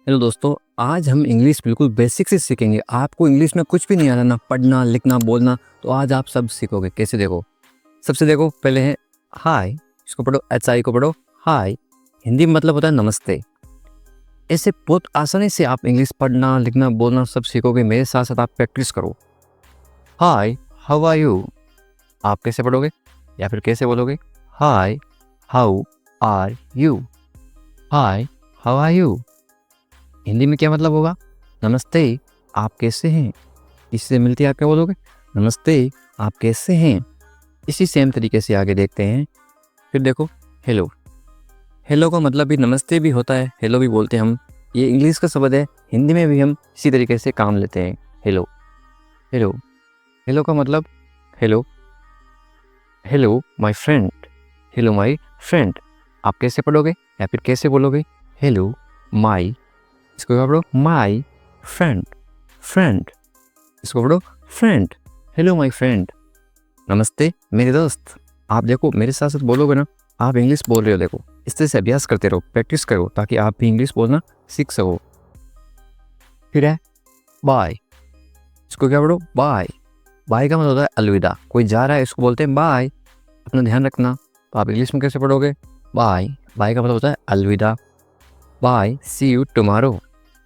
Hello दोस्तों, आज हम इंग्लिश बिल्कुल बेसिक से सीखेंगे। आपको इंग्लिश में कुछ भी नहीं आना, ना पढ़ना, लिखना, बोलना, तो आज आप सब सीखोगे। कैसे? देखो, सबसे देखो पहले है हाय। इसको पढ़ो, HI को पढ़ो हाय। हिंदी में मतलब होता है नमस्ते। ऐसे बहुत आसानी से आप इंग्लिश पढ़ना, लिखना, बोलना सब सीखोगे। मेरे साथ साथ आप प्रैक्टिस करो। Hi, how are you? आप कैसे पढ़ोगे या फिर कैसे बोलोगे? Hi, how are you? Hi, how are you? Hindi में क्या मतलब होगा? नमस्ते, आप कैसे हैं? इससे मिलती है आप क्या बोलोगे? नमस्ते, आप कैसे हैं? इसी सेम तरीके से आगे देखते हैं। फिर देखो हेलो। हेलो का मतलब भी नमस्ते भी होता है, हेलो भी बोलते हैं हम। ये इंग्लिश का शब्द है, हिंदी में भी हम इसी तरीके से काम लेते हैं। Hello, hello. हेलो का मतलब hello. Hello my friend. Hello my friend. आप कैसे पढ़ोगे या फिर कैसे बोलोगे? Hello my. इसको क्या पढ़ो? My friend. फ्रेंड। इसको पढ़ो फ्रेंड। Hello my friend. नमस्ते मेरे दोस्त। आप देखो मेरे साथ साथ बोलोगे ना, आप इंग्लिश बोल रहे हो। देखो इस तरह से अभ्यास करते रहो, प्रैक्टिस करो, ताकि आप भी इंग्लिश बोलना सीख सको। फिर है बाय। इसको क्या पढ़ो? बाय। बाय का मतलब होता है अलविदा। कोई जा रहा है, इसको बोलते हैं बाय। अपना ध्यान रखना। तो आप इंग्लिश में कैसे पढ़ोगे? बाय। बाय का मतलब होता है अलविदा। Bye, see you tomorrow.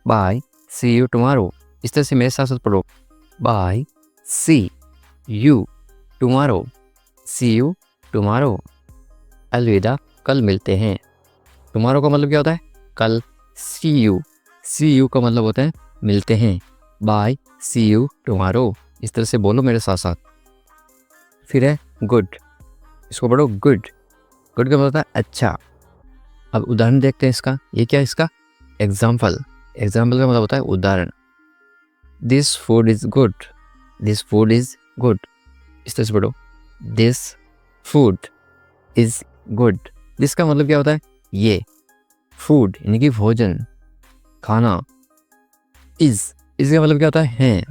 Bye, see you tomorrow. इस तरह से मेरे साथ साथ पढ़ो। Bye, see you tomorrow. See you tomorrow. अलविदा, कल मिलते हैं। टुमारो का मतलब क्या होता है? कल। सी यू। सी यू का मतलब होता है मिलते हैं। Bye, see you tomorrow. इस तरह से बोलो मेरे साथ साथ। फिर है गुड। इसको पढ़ो गुड। गुड का मतलब होता है अच्छा। अब उदाहरण देखते हैं इसका। ये क्या है इसका? एग्जाम्पल। एग्जाम्पल का मतलब होता है उदाहरण। This food is good. This food is good. इस तरह से पढ़ो। This food is good. This का मतलब क्या होता है? ये। फूड यानी कि भोजन, खाना। इज, इसका मतलब क्या होता है?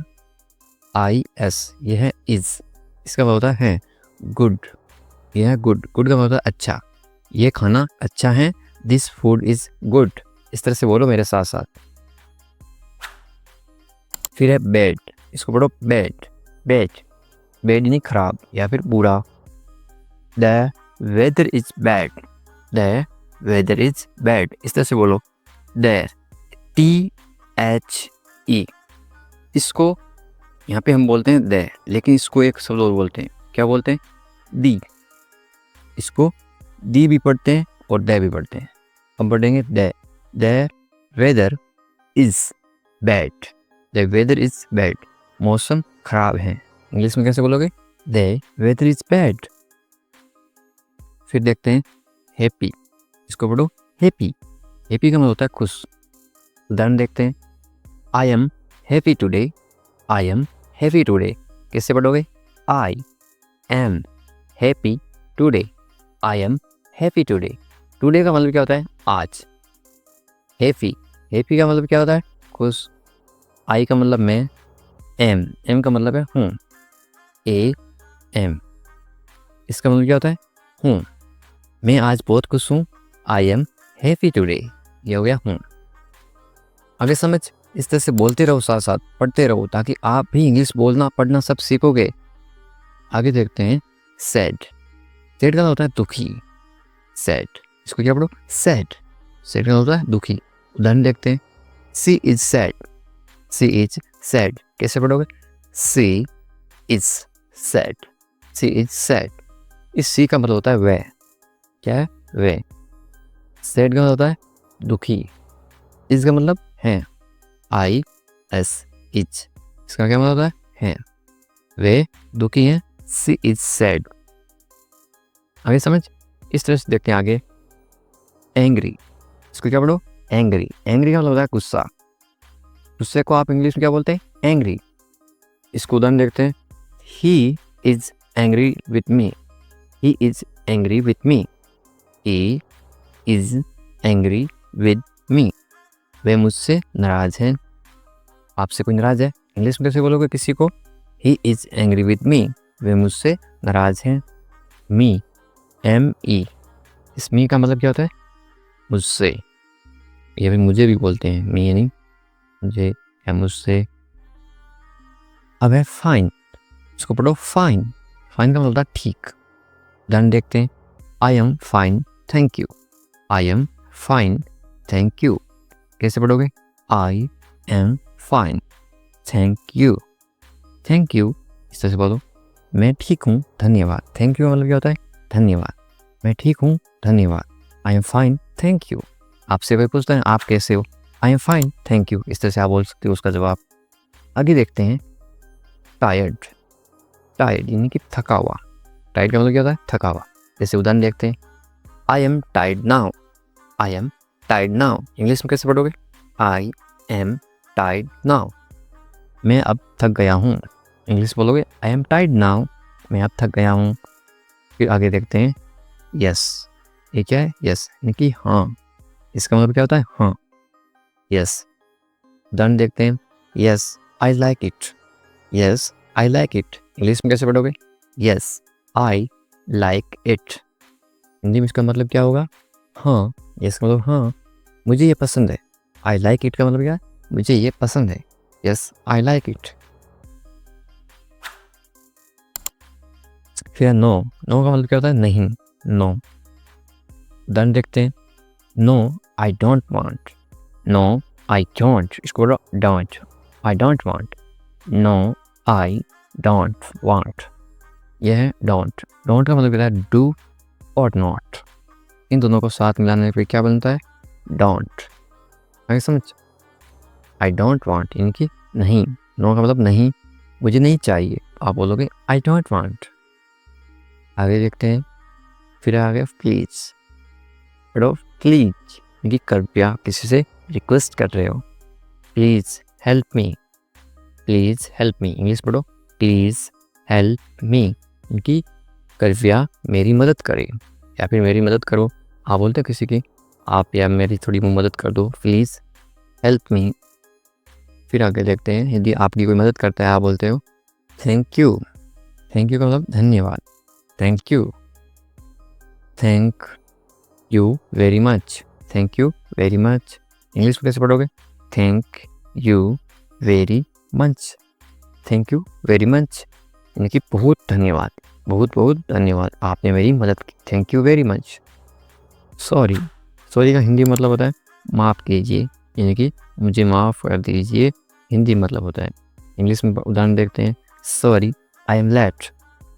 IS, ये है इज। इसका मतलब होता है गुड। ये है गुड। गुड का मतलब होता है अच्छा। ये खाना अच्छा है। This food is good. इस तरह से बोलो मेरे साथ साथ। फिर है बैड। इसको पढ़ो बैड। बैड। बैड यानी खराब या फिर बुरा। The weather is bad. The weather is bad. इस तरह से बोलो। There, THE। इसको यहाँ पे हम बोलते हैं दे, लेकिन इसको एक शब्द और बोलते हैं। क्या बोलते हैं? दी। इसको दी भी पढ़ते हैं और दे भी पढ़ते हैं। हम पढ़ेंगे दे। The weather is bad. The weather is bad. मौसम खराब है। इंग्लिश में कैसे बोलोगे? The weather is bad. फिर देखते हैं हैप्पी। इसको पढ़ो हैप्पी। हैप्पी का मतलब होता है खुश। उदाहरण देखते हैं। I am happy today. I am happy today. कैसे पढ़ोगे? I am happy today. I am happy today. Today का मतलब क्या होता है? आज। हैप्पी, हैप्पी का मतलब क्या होता है? खुश। आई का मतलब मैं। एम का मतलब है हूँ। AM, इसका मतलब क्या होता है? हूँ। मैं आज बहुत खुश हूँ। I am happy today. ये हो गया हूँ। आगे समझ। इस तरह से बोलते रहो, साथ साथ पढ़ते रहो, ताकि आप भी इंग्लिश बोलना, पढ़ना सब सीखोगे। आगे देखते हैं सैड। सैड का मतलब होता है दुखी। सैड। इसको क्या पढ़ो? सैड। सैड का मतलब होता है दुखी। उदाहरण देखते हैं। She is sad. She is sad. कैसे पढ़ोगे? She is sad. She is sad. इस सी का मतलब होता है वह। क्या है? वह। सैड का मतलब होता है दुखी। इसका मतलब है। IS, is. इसका क्या मतलब होता है? वे दुखी हैं। She is sad. आगे समझ। इस तरह से देखते हैं आगे। एंग्री। इसको क्या पढ़ो? एंग्री। एंग्री का मतलब होता है गुस्सा। गुस्से को आप इंग्लिश में क्या बोलते हैं? एंग्री। इसको उदाहरण देखते हैं। He is angry with me. He is angry with me. He is angry with me. वे मुझसे नाराज हैं। आपसे कोई नाराज है, इंग्लिश में कैसे बोलोगे किसी को? He is angry with me. वे मुझसे नाराज हैं। मी, ME। इस मी का मतलब क्या होता है? मुझसे। या फिर मुझे भी बोलते हैं, मी यानी मुझे या मुझसे। अब है फाइन, इसको पढ़ो फाइन। फाइन का मतलब होता है ठीक। उदाहरण देखते हैं, आई am fine thank you. I am fine thank you. कैसे पढ़ोगे? आई am fine thank you. Thank you इस तरह से बोलो, मैं ठीक हूँ धन्यवाद। थैंक यू मतलब क्या होता है? धन्यवाद। मैं ठीक हूँ धन्यवाद। आई एम फाइन थैंक यू। आपसे कोई पूछता है आप कैसे हो? आई एम फाइन थैंक यू। इस तरह से आप बोल सकते हो उसका जवाब। आगे देखते हैं, टायर्ड। टायर्ड यानी कि थका हुआ। टायर्ड का मतलब क्या होता है? थका हुआ। जैसे उदाहरण देखते हैं, I am tired now. I am tired now English में कैसे पढ़ोगे? आई एम टायर्ड नाउ, मैं अब थक गया हूँ। इंग्लिश बोलोगे आई एम टायर्ड नाउ, मैं अब थक गया हूँ। फिर आगे देखते हैं, यस। ये क्या है? यस यानी कि हाँ। इसका मतलब क्या होता है? हाँ, यस। उदाहरण देखते हैं, yes I like it. Yes I like it English में कैसे पढ़ोगे? Yes I like it. Hindi में इसका मतलब क्या होगा? हाँ। यस का मतलब हाँ, मुझे ये पसंद है। आई लाइक इट का मतलब क्या है? मुझे ये पसंद है। Yes I like it. फिर नो। नो का मतलब क्या होता है? नहीं, नो। उदाहरण देखते हैं, no I don't want. No I don't, इसको बोलो don't. I don't want. No I don't want, यह है डोंट। डोंट का मतलब क्या है? डू और नॉट। इन दोनों को साथ मिलाने पर क्या बनता है? डोंट। आगे समझ? आई डोंट वांट यानी कि नहीं। नो का मतलब नहीं, मुझे नहीं चाहिए। आप बोलोगे आई डोंट वांट। आगे देखते हैं, फिर आगे प्लीज। पढ़ो प्लीज यानी कि कृपया, किसी से रिक्वेस्ट कर रहे हो। Please help me. Please help me English पढ़ो, प्लीज हेल्प मी यानी कि कृपया मेरी मदद करें या फिर मेरी मदद करो। आप बोलते हो किसी की, आप या मेरी थोड़ी मदद कर दो, प्लीज हेल्प मी। फिर आगे देखते हैं, यदि आपकी कोई मदद करता है आप बोलते हो थैंक यू। थैंक यू का मतलब धन्यवाद। Thank you. Thank you very much. Thank you very much English में कैसे पढ़ोगे? Thank you very much. Thank you very much यानी कि बहुत धन्यवाद, बहुत बहुत धन्यवाद, आपने मेरी मदद की। Thank you very much. Sorry. Sorry का हिंदी मतलब होता है माफ़ कीजिए, यानी कि मुझे माफ़ कर दीजिए, हिंदी मतलब होता है। इंग्लिश में उदाहरण देखते हैं, सॉरी आई एम लेट।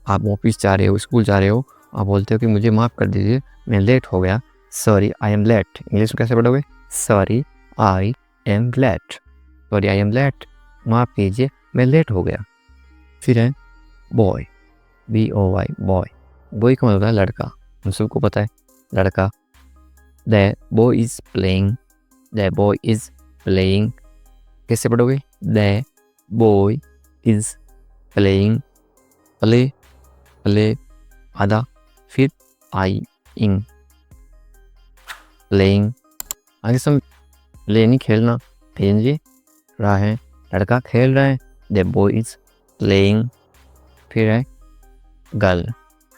आप ऑफिस जा रहे हो, स्कूल जा रहे हो, आप बोलते हो कि मुझे माफ़ कर दीजिए मैं लेट हो गया। Sorry I am late English में कैसे पढ़ोगे? Sorry I am late. Sorry I am late, माफ़ कीजिए मैं लेट हो गया। फिर है बॉय, BOY बॉय। बॉय का मतलब होता है लड़का, हम सबको पता है लड़का। The boy is playing. The boy is playing कैसे पढ़ोगे? The boy is playing. Play, play आधा, फिर आई इंग, प्लेइंग। आगे सब प्ले नहीं खेलना, खेल रहा है, लड़का खेल रहा है। The boy is playing. फिर है गर्ल।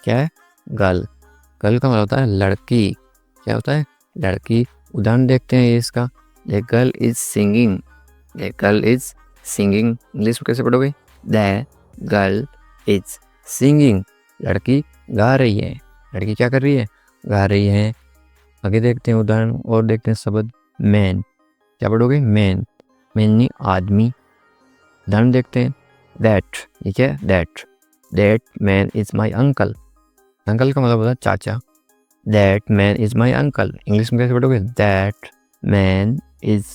क्या है? गर्ल। गर्ल का मतलब होता है लड़की। क्या होता है? लड़की। उदाहरण देखते हैं इसका, the girl is singing. The girl is singing English में कैसे पढ़ोगे? द गर्ल इज सिंगिंग, लड़की गा रही है। लड़की क्या कर रही है? गा रही है। आगे देखते हैं उदाहरण और देखते हैं शब्द मैन। क्या पढ़ोगे? मैन। मैन नहीं आदमी। उदाहरण देखते हैं, दैट। ठीक है, that. That man is my uncle. Uncle का मतलब होता है चाचा। That man is my uncle English में कैसे पढ़ोगे? That man is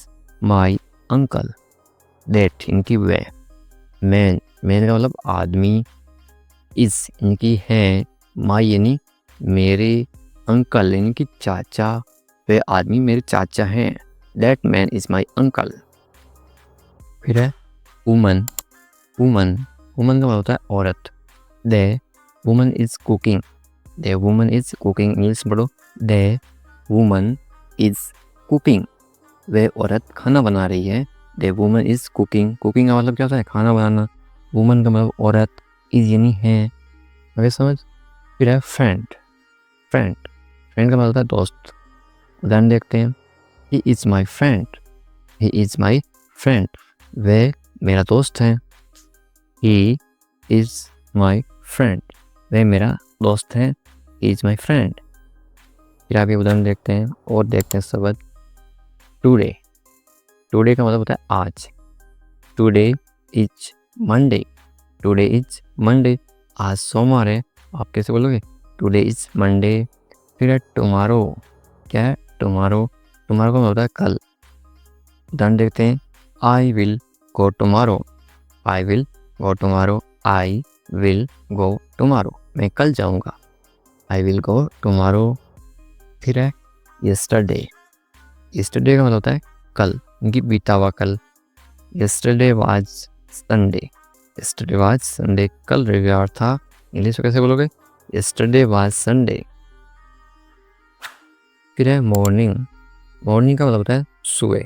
my uncle. That इनकी वे, मैन, मैन का मतलब आदमी, इज इनकी है, माई यानी मेरे, अंकल यानी कि चाचा, वे आदमी मेरे चाचा हैं। That man is my uncle. फिर है वुमन। वुमन, वुमन का मतलब होता है औरत। The woman is cooking. The woman is cooking English पढ़ो, द वुमन इज कुकिंग, वे औरत खाना बना रही है। The woman is cooking. Cooking का मतलब क्या होता है? खाना बनाना। वुमन का मतलब औरत, इज यानी है। आगे समझ? फिर है फ्रेंड। फ्रेंड, फ्रेंड का मतलब होता है दोस्त। उदाहरण देखते हैं, he is my friend, he is my friend, वे मेरा दोस्त है। ही इज़ माई फ्रेंड, वे मेरा दोस्त है। ही इज़ माई फ्रेंड। फिर आप ये उदाहरण देखते हैं और देखते हैं शब्द टुडे। टुडे का मतलब होता है आज। Today is Monday, today is Monday, आज सोमवार है। आप कैसे बोलोगे? Today is Monday. फिर है टुमारो। क्या है? टुमारो। टुमारो का मतलब होता है कल। उदाहरण देखते हैं, I will go tomorrow, I will go tomorrow, I will go tomorrow, मैं कल जाऊंगा। I will go tomorrow. फिर है यस्टरडे। यस्टरडे का मतलब होता है कल, उनकी बीता हुआ कल। Yesterday was Sunday, yesterday was Sunday, कल रविवार था। इंग्लिश में कैसे बोलोगे? Yesterday was Sunday. फिर है मॉर्निंग। मॉर्निंग का मतलब होता है सुबह।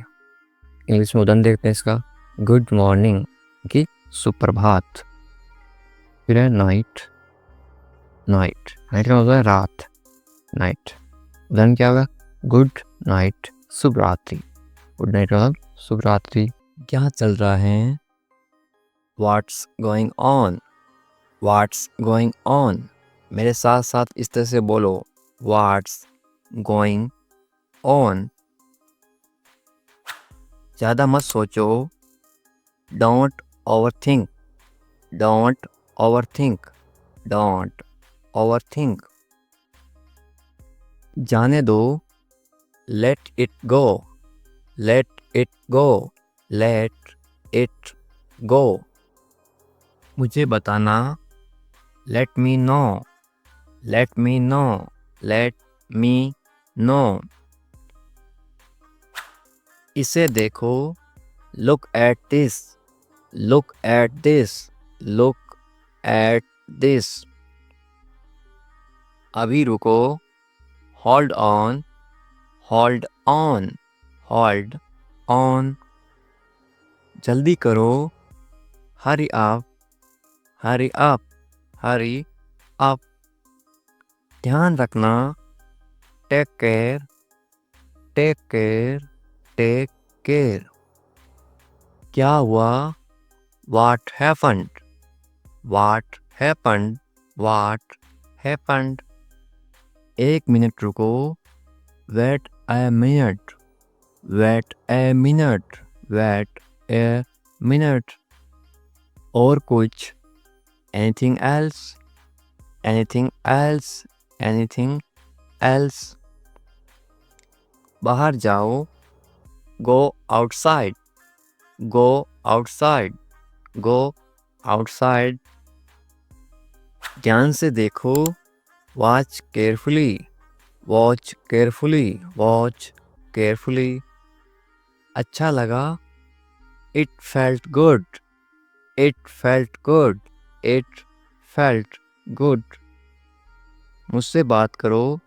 इंग्लिश में उदाहरण देखते हैं इसका, गुड मॉर्निंग की सुप्रभात। फिर है नाइट। नाइट, नाइट का मतलब है रात, नाइट। उदाहरण क्या होगा? गुड नाइट, शुभ रात्रि। गुड नाइट का मतलब शुभ रात्रि। क्या चल रहा है? What's going on, what's going on. मेरे साथ साथ इस तरह से बोलो, व्हाट्स गोइंग ऑन। ज़्यादा मत सोचो, don't over think, don't over think, don't over think. जाने दो, let it go, let it go, let it go. मुझे बताना, let me know, let me know, let me know. इसे देखो, look at this, look at this, look at this. अभी रुको, hold on, hold on, hold on. जल्दी करो, hurry up, hurry up, hurry up. ध्यान रखना, take care, take care, take care. क्या हुआ? What happened, what happened, what happened. एक minute रुको, wait a minute, wait a minute, wait a minute. और कुछ? Anything else, anything else, anything else. बाहर जाओ, go outside, go outside, go outside. ध्यान से देखो, watch carefully, watch carefully, watch carefully. अच्छा लगा, it felt good, it felt good, it felt good. मुझसे बात करो,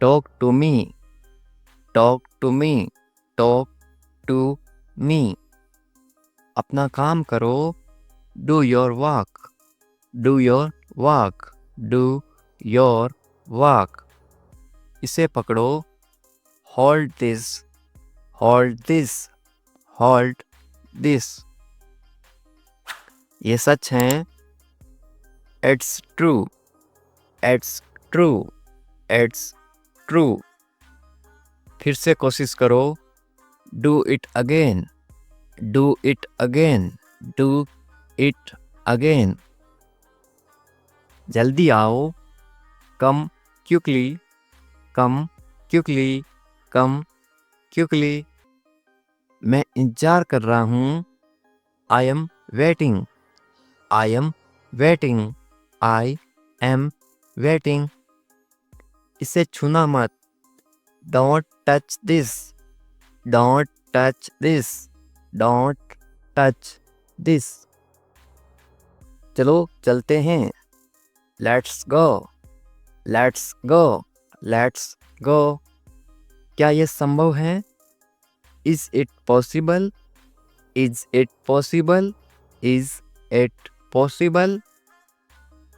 talk to me, talk to me, talk to me. अपना काम करो, do your work, do your work, do your work. इसे पकड़ो, hold this, hold this, hold this. ये सच है, it's true, it's true, it's true. फिर से कोशिश करो, do it again, do it again, do it again. जल्दी आओ, come quickly, come quickly, come quickly. मैं इंतजार कर रहा हूँ, I am waiting, I am waiting, I am waiting. इसे छूना मत, don't touch this, don't touch this, don't touch this. चलो चलते हैं, let's go, let's go, let's go. क्या ये संभव है? Is it possible, is it possible, is it possible.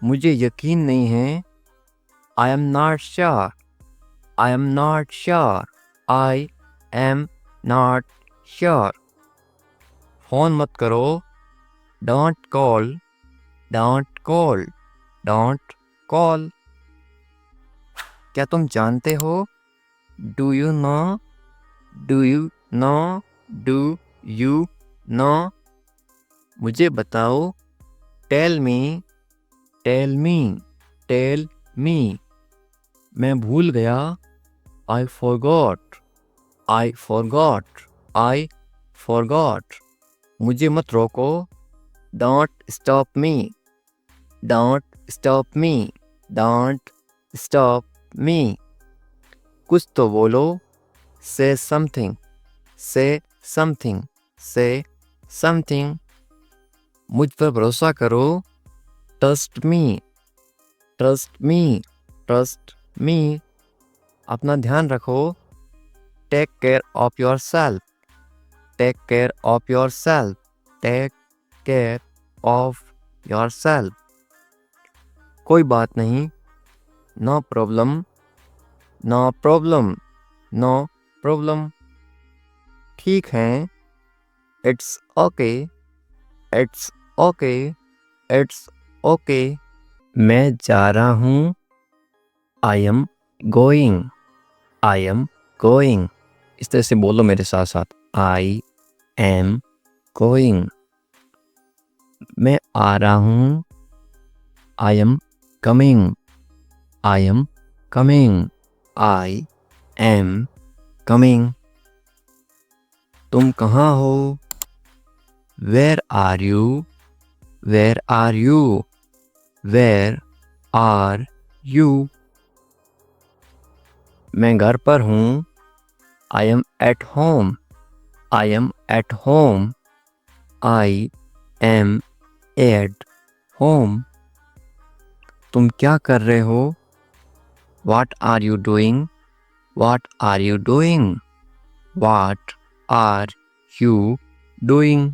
मुझे यकीन नहीं है, I am not sure, I am not sure, I am not sure. Phone मत करो, don't call, don't call, don't call. क्या तुम जानते हो, do you no, do you no, do you no. मुझे बताओ, tell me, tell me, tell me. मैं भूल गया, I forgot, I forgot, I forgot. मुझे मत रोको, don't stop me, don't stop me, don't stop me. कुछ तो बोलो, से समथिंग, से समथिंग, से समथिंग। मुझ पर भरोसा करो, trust me, trust me, trust me. अपना ध्यान रखो, take care of your self, take care of your self, take care of your self. कोई बात नहीं, no problem, no problem, no problem. It's okay, it's okay, it's okay, it's ओके। मैं जा रहा हूँ, I am going, I am going. इस तरह से बोलो मेरे साथ साथ, आई एम गोइंग। मैं आ रहा हूँ, I am coming, I am coming, I am coming. तुम कहाँ हो, where are you, where are you, where are you. मैं घर पर हूँ, I am at home, I am at home, I am at home. तुम क्या कर रहे हो, what are you doing, what are you doing, what are you doing.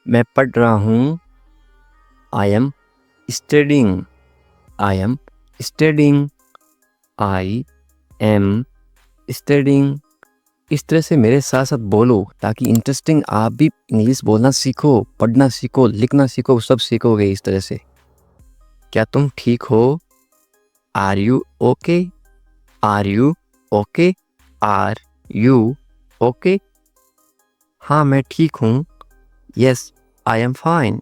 मैं पढ़ रहा हूँ, I am studying, I am studying, I am studying. इस तरह से मेरे साथ साथ बोलो, ताकि इंटरेस्टिंग आप भी इंग्लिश बोलना सीखो, पढ़ना सीखो, लिखना सीखो, सब सीखोगे इस तरह से। क्या तुम ठीक हो, are you okay, are you okay, are you okay. हाँ मैं ठीक हूँ, yes I am fine,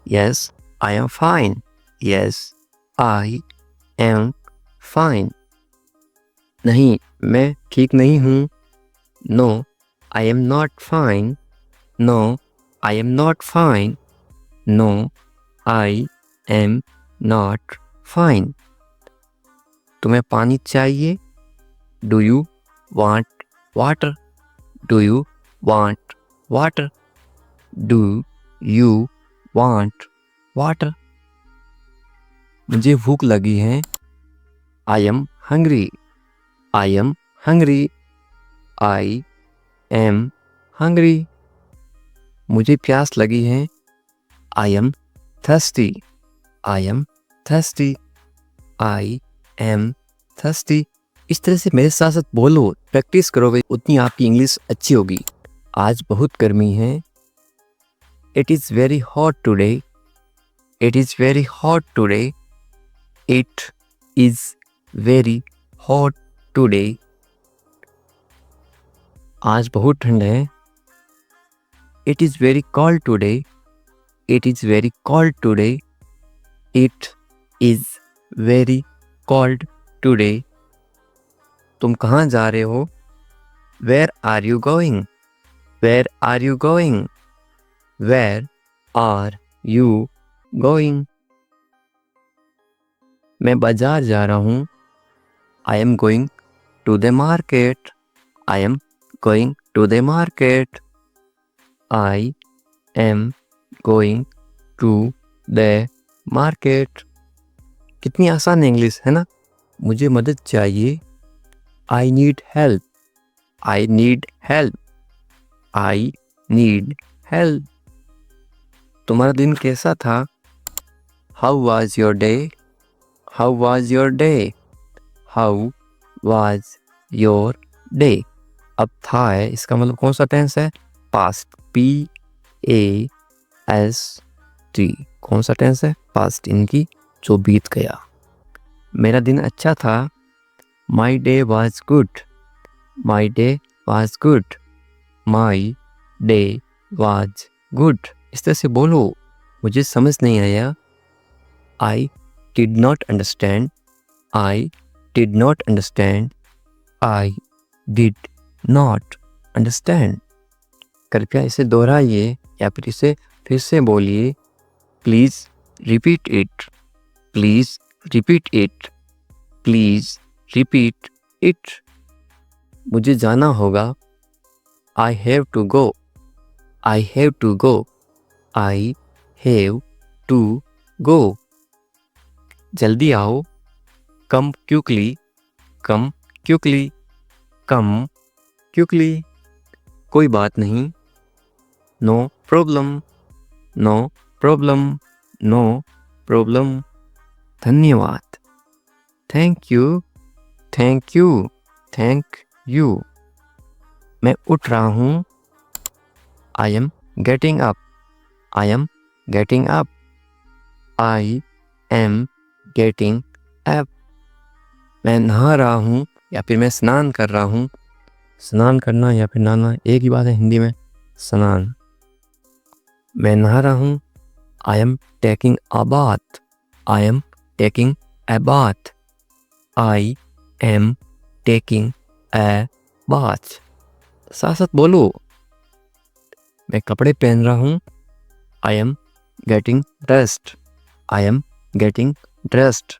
yes I am fine, yes I am fine. नहीं मैं ठीक नहीं हूँ, no I am not fine, no I am not fine, no I am not fine. तुम्हें पानी चाहिए, do you want water, do you want water, do you want water. मुझे भूख लगी है, I am hungry, I am hungry, I am hungry. मुझे प्यास लगी है, I am thirsty, I am thirsty, I am thirsty. इस तरह से मेरे साथ साथ बोलो, प्रैक्टिस करोगे उतनी आपकी इंग्लिश अच्छी होगी। आज बहुत गर्मी है, it is very hot today, it is very hot today, it is very hot today. आज बहुत ठंड है, it is very cold today, it is very cold today, it is very cold today. तुम कहाँ जा रहे हो, where are you going, where are you going, where are you going. मैं बाजार जा रहा हूँ, I am going to the market, I am going to the market, I am going to the market. कितनी आसान इंग्लिश है ना। मुझे मदद चाहिए, I need help, I need help, I need help. तुम्हारा दिन कैसा था, how was your day, how was your day, how was your day. अब था है, इसका मतलब कौन सा टेंस है? Past, PAST। कौन सा टेंस है? पास्ट, इनकी जो बीत गया। मेरा दिन अच्छा था, my day was good, my day was good, my day was good. इस तरह से बोलो। मुझे समझ नहीं आया, I did not understand, I did not understand, I did not understand. कृपया इसे दोहराइए या फिर इसे फिर से बोलिए। Please repeat it, please repeat it, please repeat it. मुझे जाना होगा, I have to go, I have to go, I have to go. जल्दी आओ, come quickly, come quickly, come quickly. कोई बात नहीं, no problem, no problem, no problem. धन्यवाद, thank you, thank you, thank you. मैं उठ रहा हूँ, I am getting up, I am getting up, I am getting up. मैं नहा रहा हूँ या फिर मैं स्नान कर रहा हूँ। स्नान करना या फिर नहाना एक ही बात है हिंदी में, स्नान। मैं नहा रहा हूँ, I am taking a bath, I am taking a bath, I am taking a bath. साथ साथ बोलो। मैं कपड़े पहन रहा हूँ, I am getting dressed, I am getting dressed,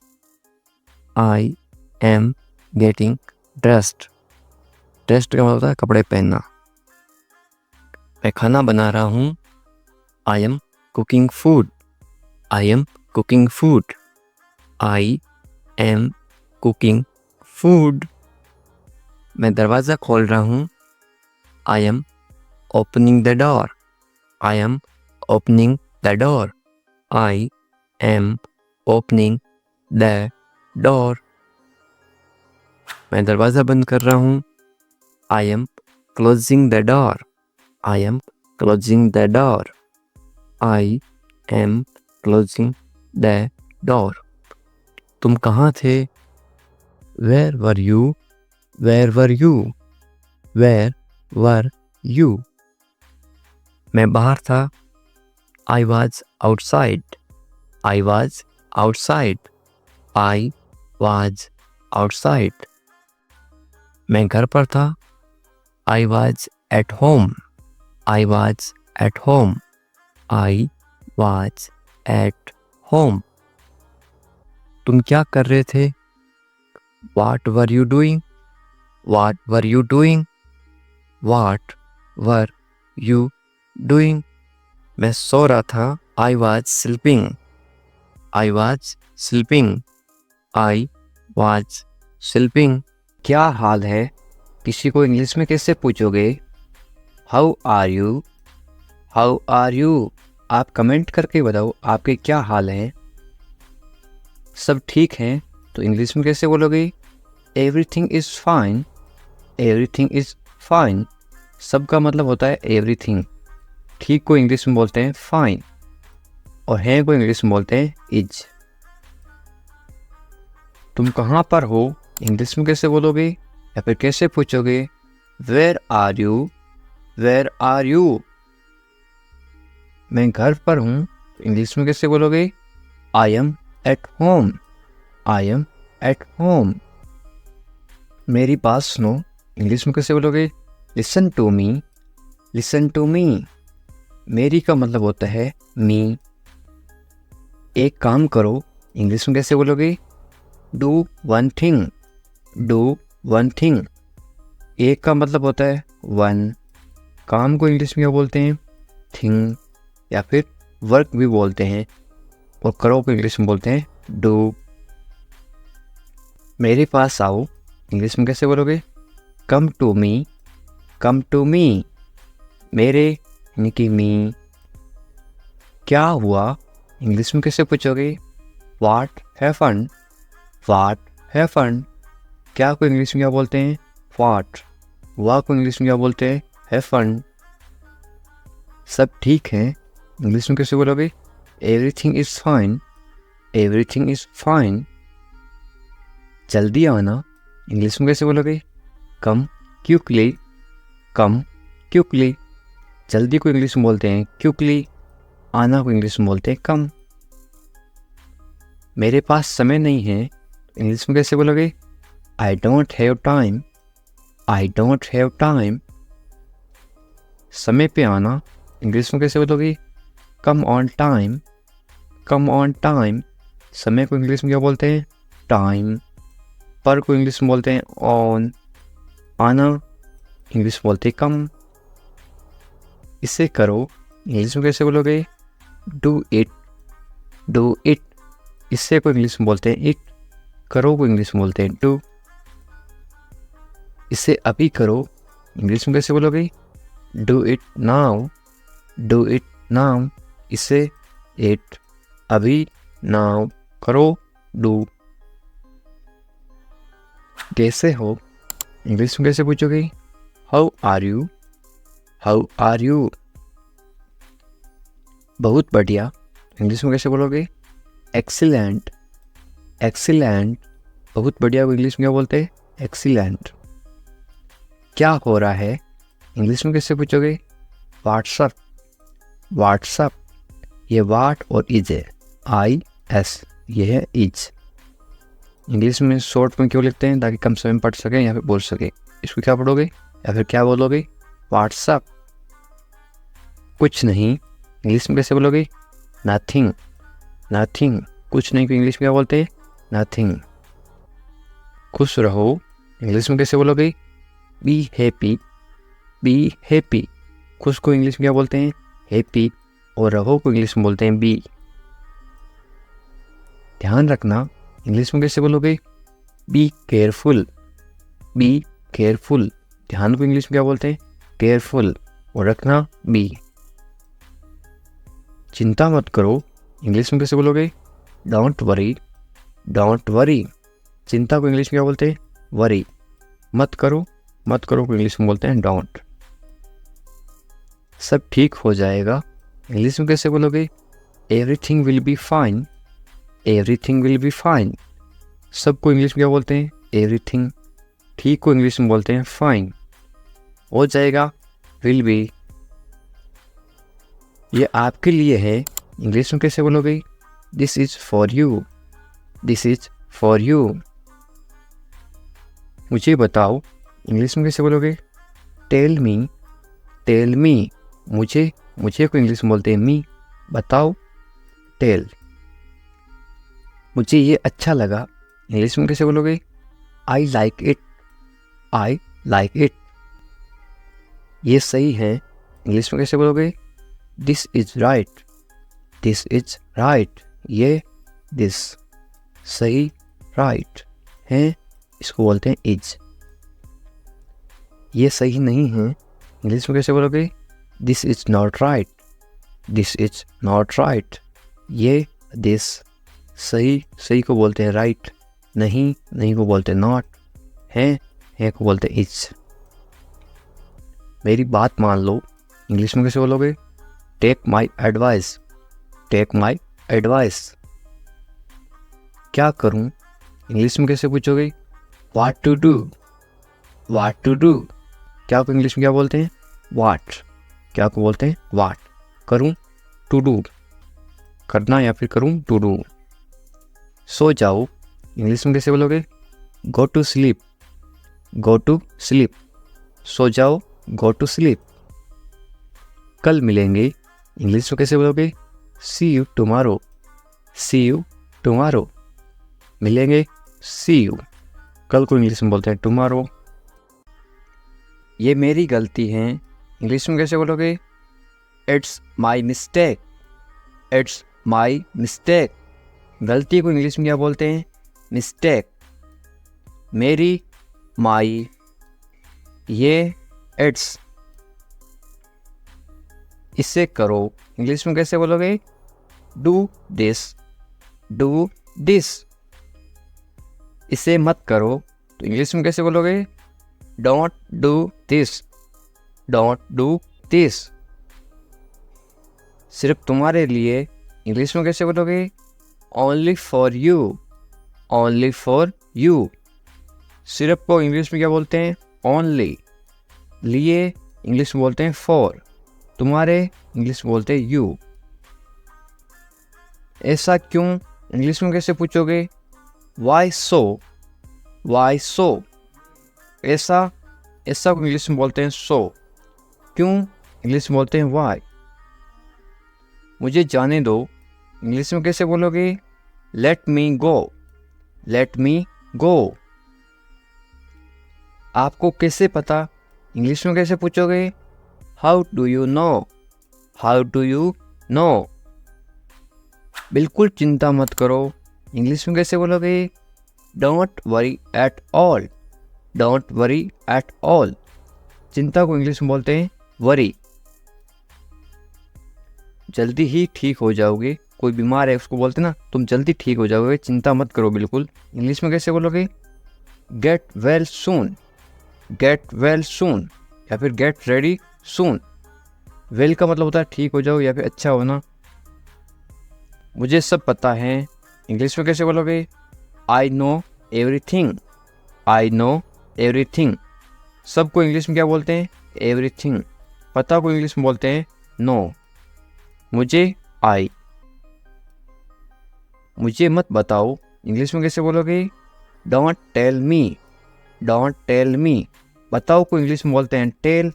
I am getting dressed. Dressed का मतलब होता है कपड़े पहनना। मैं खाना बना रहा हूँ, I am cooking food, I am cooking food, I am cooking food. मैं दरवाज़ा खोल रहा हूँ, I am opening the door, I am opening the door, I am opening the door. मैं दरवाज़ा बंद कर रहा हूँ, I am closing the door, I am closing the door, I am closing the door. तुम कहाँ थे? Where were you, where were you, where were you. मैं बाहर था, I was outside, I was outside, I was outside. मैं घर पर था, I was at home, I was at home, I was at home. तुम क्या कर रहे थे? What were you doing, what were you doing, what were you doing. मैं सो रहा था, I was sleeping, I was sleeping, I was sleeping. क्या हाल है? किसी को इंग्लिश में कैसे पूछोगे? How are you, how are you. आप कमेंट करके बताओ आपके क्या हाल है। सब ठीक हैं तो इंग्लिश में कैसे बोलोगे? Everything is fine, everything is fine. सब का मतलब होता है एवरीथिंग। ठीक को इंग्लिश में बोलते हैं फाइन, और है को इंग्लिश में बोलते हैं इज। तुम कहाँ पर हो? इंग्लिश में कैसे बोलोगे या फिर कैसे पूछोगे? Where are you, where are you. मैं घर पर हूँ, इंग्लिश में कैसे बोलोगे? I am at home, I am at home. मेरी बात सुनो, इंग्लिश में कैसे बोलोगे? Listen to me, listen to me. मेरी का मतलब होता है मी। एक काम करो, इंग्लिश में कैसे बोलोगे? Do one thing, do one thing. एक का मतलब होता है वन। काम को इंग्लिश में क्या बोलते हैं? थिंग, या फिर वर्क भी बोलते हैं। और करो को इंग्लिश में बोलते हैं डू। मेरे पास आओ, इंग्लिश में कैसे बोलोगे? Come to me, come to me. मेरे यानी कि मी। क्या हुआ? इंग्लिश में कैसे पूछोगे? What happened, what happened. क्या को इंग्लिश में क्या बोलते हैं? व्हाट, वाह को इंग्लिश में क्या बोलते हैं? Have fun. सब ठीक है इंग्लिश में कैसे बोलोगे? Everything is fine. Everything is fine. जल्दी आना इंग्लिश में कैसे बोलोगे? Come quickly. Come quickly. जल्दी को इंग्लिश में बोलते हैं क्विकली। आना को इंग्लिश में बोलते हैं कम। मेरे पास समय नहीं है इंग्लिश में कैसे बोलोगे? I don't have time. I don't have time. समय पे आना इंग्लिश में कैसे बोलोगे? Come on time. Come on time. समय को इंग्लिश में क्या बोलते हैं? टाइम। पर को इंग्लिश में बोलते हैं ऑन। आना इंग्लिश में बोलते हैं कम। इसे करो इंग्लिश में कैसे बोलोगे? Do it. Do it. इससे को इंग्लिश में बोलते हैं इट। करो को इंग्लिश में बोलते हैं डू। इसे अभी करो इंग्लिश में कैसे बोलोगे? Do it now. Do it now. इसे इट अभी नाउ करो डू। कैसे हो इंग्लिश में कैसे पूछोगे? How are you. How are you. बहुत बढ़िया इंग्लिश में कैसे बोलोगे? एक्सीलेंट। एक्सीलेंट। बहुत बढ़िया को इंग्लिश में क्या बोलते हैं? एक्सीलेंट। क्या हो रहा है इंग्लिश में कैसे पूछोगे? व्हाट्सअप। व्हाट्सअप। ये वाट और इज है। आई एस ये है इज। इंग्लिश में शॉर्ट में क्यों लिखते हैं? ताकि कम समय में पढ़ सकें या फिर बोल सके। इसको क्या पढ़ोगे या फिर क्या बोलोगे? व्हाट्सअप। कुछ नहीं इंग्लिश में कैसे बोलोगे? नथिंग। नथिंग। कुछ नहीं को इंग्लिश में क्या बोलते हैं? नथिंग। खुश रहो इंग्लिश में कैसे बोलोगे? Be happy. Be happy. खुश को इंग्लिश में क्या बोलते हैं? हैप्पी। और रहो को इंग्लिश में बोलते हैं बी। ध्यान रखना इंग्लिश में कैसे बोलोगे? Be careful. Be careful. ध्यान को इंग्लिश में क्या बोलते हैं? केयरफुल। और रखना बी। चिंता मत करो इंग्लिश में कैसे बोलोगे? Don't worry. Don't worry. चिंता को इंग्लिश में क्या बोलते हैं? वरी। मत करो। मत करो को इंग्लिश में बोलते हैं डोंट। सब ठीक हो जाएगा इंग्लिश में कैसे बोलोगे? Everything will be fine. Everything will be fine. सबको इंग्लिश में क्या बोलते हैं? एवरीथिंग। ठीक को इंग्लिश में बोलते हैं फाइन। हो जाएगा विल बी। ये आपके लिए है इंग्लिश में कैसे बोलोगे? This is for you. This is for you. मुझे बताओ इंग्लिश में कैसे बोलोगे? Tell me. Tell me. मुझे को इंग्लिश में बोलते हैं मी। बताओ टेल। मुझे ये अच्छा लगा इंग्लिश में कैसे बोलोगे? I like it. I like it. ये सही है इंग्लिश में कैसे बोलोगे? This is right. This is right. ये दिस सही राइट है इसको बोलते हैं इज। ये सही नहीं है इंग्लिश में कैसे बोलोगे? This is not right. This is not right. ये दिस सही को बोलते हैं राइट। नहीं को बोलते हैं नॉट। है को बोलते हैं इज। मेरी बात मान लो इंग्लिश में कैसे बोलोगे? Take my advice. Take my advice. क्या करूं इंग्लिश में कैसे पूछोगे? What to do. What to do. क्या को इंग्लिश में क्या बोलते हैं? व्हाट। क्या को बोलते हैं? व्हाट। करूं टू डू। करना या फिर करूं टू डू। सो जाओ इंग्लिश में कैसे बोलोगे? Go to sleep. Go to sleep. सो जाओ गो टू स्लीप। कल मिलेंगे इंग्लिश में कैसे बोलोगे? See you tomorrow. See you tomorrow. मिलेंगे सी यू। कल को इंग्लिश में बोलते हैं टुमारो। ये मेरी गलती है इंग्लिश में कैसे बोलोगे? It's my mistake. It's my mistake. गलती को इंग्लिश में क्या बोलते हैं? मिस्टेक। मेरी माई। ये इट्स। इसे करो इंग्लिश में कैसे बोलोगे? Do this. Do this. इसे मत करो तो इंग्लिश में कैसे बोलोगे? Don't do this, don't do this. सिर्फ तुम्हारे लिए इंग्लिश में कैसे बोलोगे? Only for you, only for you. सिर्फ को इंग्लिश में क्या बोलते हैं? ओनली। लिए इंग्लिश में बोलते हैं फॉर। तुम्हारे इंग्लिश में बोलते हैं यू। ऐसा क्यों इंग्लिश में कैसे पूछोगे? वाई सो, वाई सो। ऐसा, ऐसा को इंग्लिश में बोलते हैं सो। क्यों इंग्लिश में बोलते हैं वाई। मुझे जाने दो इंग्लिश में कैसे बोलोगे? लेट मी गो, लेट मी गो। आपको कैसे पता इंग्लिश में कैसे पूछोगे? How do you no, how do you no. बिल्कुल चिंता मत करो इंग्लिश में कैसे बोलोगे? Don't worry at all, don't worry at all. चिंता को इंग्लिश में बोलते हैं वरी। जल्दी ही ठीक हो जाओगे। कोई बीमार है उसको बोलते ना तुम जल्दी ठीक हो जाओगे, चिंता मत करो बिल्कुल। इंग्लिश में कैसे बोलोगे? Get well soon, get well soon, या फिर गेट रेडी सून। वेल का मतलब होता है ठीक हो जाओ या फिर अच्छा होना। मुझे सब पता है इंग्लिश में कैसे बोलोगे? I know everything, I know everything. सबको इंग्लिश में क्या बोलते हैं? एवरीथिंग। पता को इंग्लिश में बोलते हैं नो। मुझे आई। मुझे मत बताओ इंग्लिश में कैसे बोलोगे? Don't tell me, don't tell me. बताओ को इंग्लिश में बोलते हैं टेल।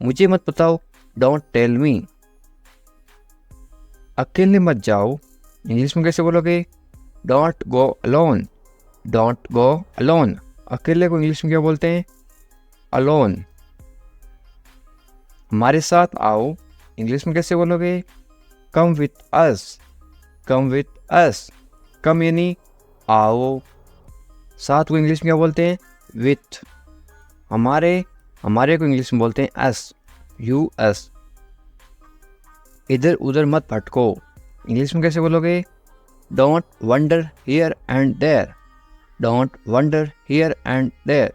मुझे मत बताओ, डोंट टेल मी। अकेले मत जाओ इंग्लिश में कैसे बोलोगे? Don't go alone, don't go alone. अकेले को इंग्लिश में क्या बोलते हैं? अलोन। हमारे साथ आओ इंग्लिश में कैसे बोलोगे? Come with us, come with us. कम यानी आओ। साथ को इंग्लिश में क्या बोलते हैं? विथ। हमारे, हमारे को इंग्लिश में बोलते हैं अस, यू अस। इधर उधर मत भटको इंग्लिश में कैसे बोलोगे? Don't wander here and there, don't wander here and there.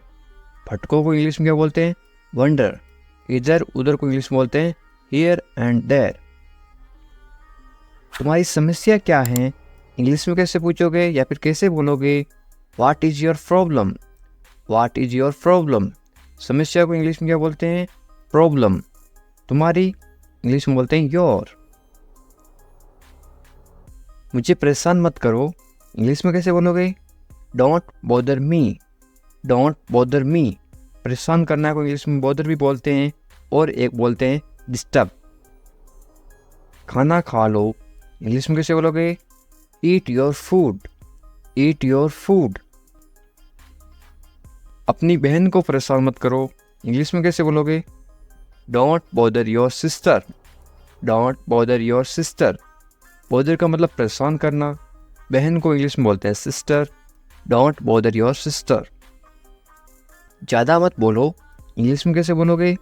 भटको को इंग्लिश में क्या बोलते हैं? वंडर। इधर उधर को इंग्लिश में बोलते हैं हियर एंड देयर। तुम्हारी समस्या क्या है इंग्लिश में कैसे पूछोगे या फिर कैसे बोलोगे? What is your problem, what is your problem. समस्या को इंग्लिश में क्या बोलते हैं? प्रॉब्लम। तुम्हारी इंग्लिश में बोलते हैं योर। मुझे परेशान मत करो इंग्लिश में कैसे बोलोगे? Don't bother me, don't bother me. परेशान करना को इंग्लिश में बॉदर भी बोलते हैं और एक बोलते हैं डिस्टर्ब। खाना खा लो इंग्लिश में कैसे बोलोगे? Eat your food, eat your food. अपनी बहन को परेशान मत करो इंग्लिश में कैसे बोलोगे? Don't bother your sister, don't bother your sister. Bother का मतलब परेशान करना। बहन को इंग्लिश में बोलते हैं sister. Don't bother your sister. ज़्यादा मत बोलो इंग्लिश में कैसे बोलोगे?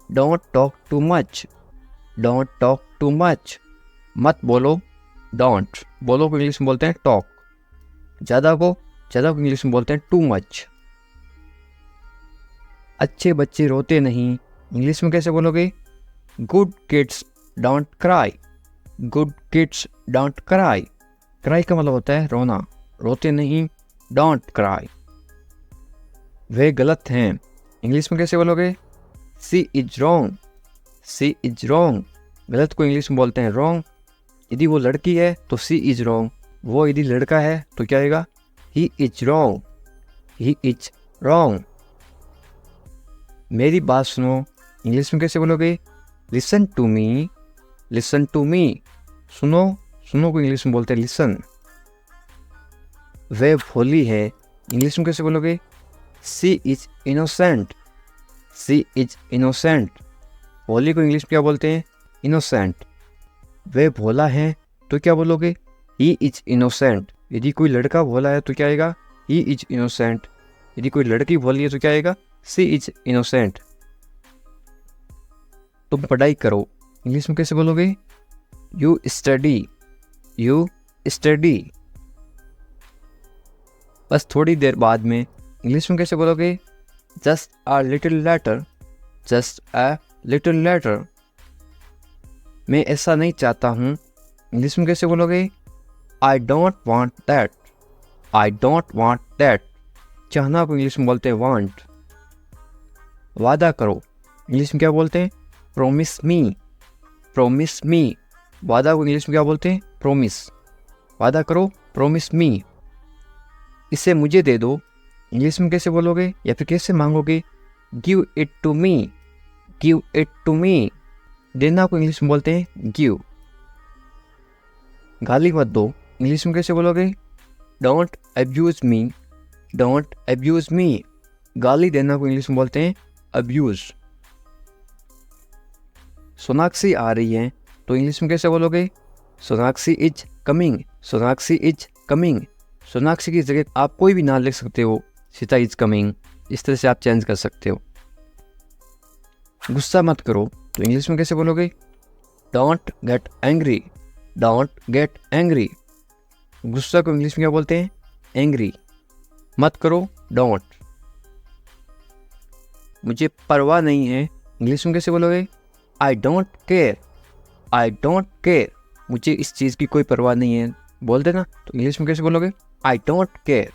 Don't talk too much, don't talk too much. मत बोलो, डोंट। बोलो को इंग्लिश में बोलते हैं टॉक। ज़्यादा को इंग्लिश में बोलते हैं टू मच। अच्छे बच्चे रोते नहीं इंग्लिश में कैसे बोलोगे? Good kids don't cry, good kids don't cry. Cry का मतलब होता है रोना, रोते नहीं, डोंट क्राई। वे गलत हैं इंग्लिश में कैसे बोलोगे? She is wrong, she is wrong. गलत को इंग्लिश में बोलते हैं रॉन्ग। यदि वो लड़की है तो सी इज रॉन्ग। वो यदि लड़का है तो क्या आएगा? He is wrong, he is wrong. मेरी बात सुनो इंग्लिश में कैसे बोलोगे? Listen to me, listen to me. सुनो, सुनो को इंग्लिश में बोलते हैं लिसन। वे भोली है इंग्लिश में कैसे बोलोगे? She is innocent, she is innocent. भोली को इंग्लिश में क्या बोलते हैं? इनोसेंट। वे भोला है तो क्या बोलोगे? He is innocent. यदि कोई लड़का भोला है तो क्या आएगा? He is innocent. यदि कोई लड़की भोली है तो क्या आएगा? सी इज इनोसेंट। तुम पढ़ाई करो इंग्लिश में कैसे बोलोगे? You study, you study. बस थोड़ी देर बाद में इंग्लिश में कैसे बोलोगे? Just a little letter, just a little letter. मैं ऐसा नहीं चाहता हूँ, इंग्लिश में कैसे बोलोगे? I don't want that, I don't want that. चाहना को इंग्लिश में बोलते हैं वांट। वादा करो, इंग्लिश में क्या बोलते हैं? प्रोमिस मी, प्रोमिस मी। वादा को इंग्लिश में क्या बोलते हैं? प्रोमिस। वादा करो, प्रोमिस मी। इसे मुझे दे दो, इंग्लिश में कैसे बोलोगे या फिर कैसे मांगोगे? Give it to me, give it to me. देना को इंग्लिश में बोलते हैं गिव। गाली मत दो, इंग्लिश में कैसे बोलोगे? Don't abuse me, don't abuse me. गाली देना को इंग्लिश में बोलते हैं अब्यूज। सोनाक्षी आ रही है तो इंग्लिश में कैसे बोलोगे? Sonakshi is coming, Sonakshi is coming. Sonakshi की जगह आप कोई भी नाम लिख सकते हो, सीता इज कमिंग, इस तरह से आप चेंज कर सकते हो। गुस्सा मत करो तो इंग्लिश में कैसे बोलोगे? Don't get angry, don't get angry. गुस्सा को इंग्लिश में क्या बोलते हैं? एंग्री। मत करो, डोंट। मुझे परवाह नहीं है, इंग्लिश में कैसे बोलोगे? I don't care, I don't care. मुझे इस चीज़ की कोई परवाह नहीं है, बोल देना। तो इंग्लिश में कैसे बोलोगे? I don't care.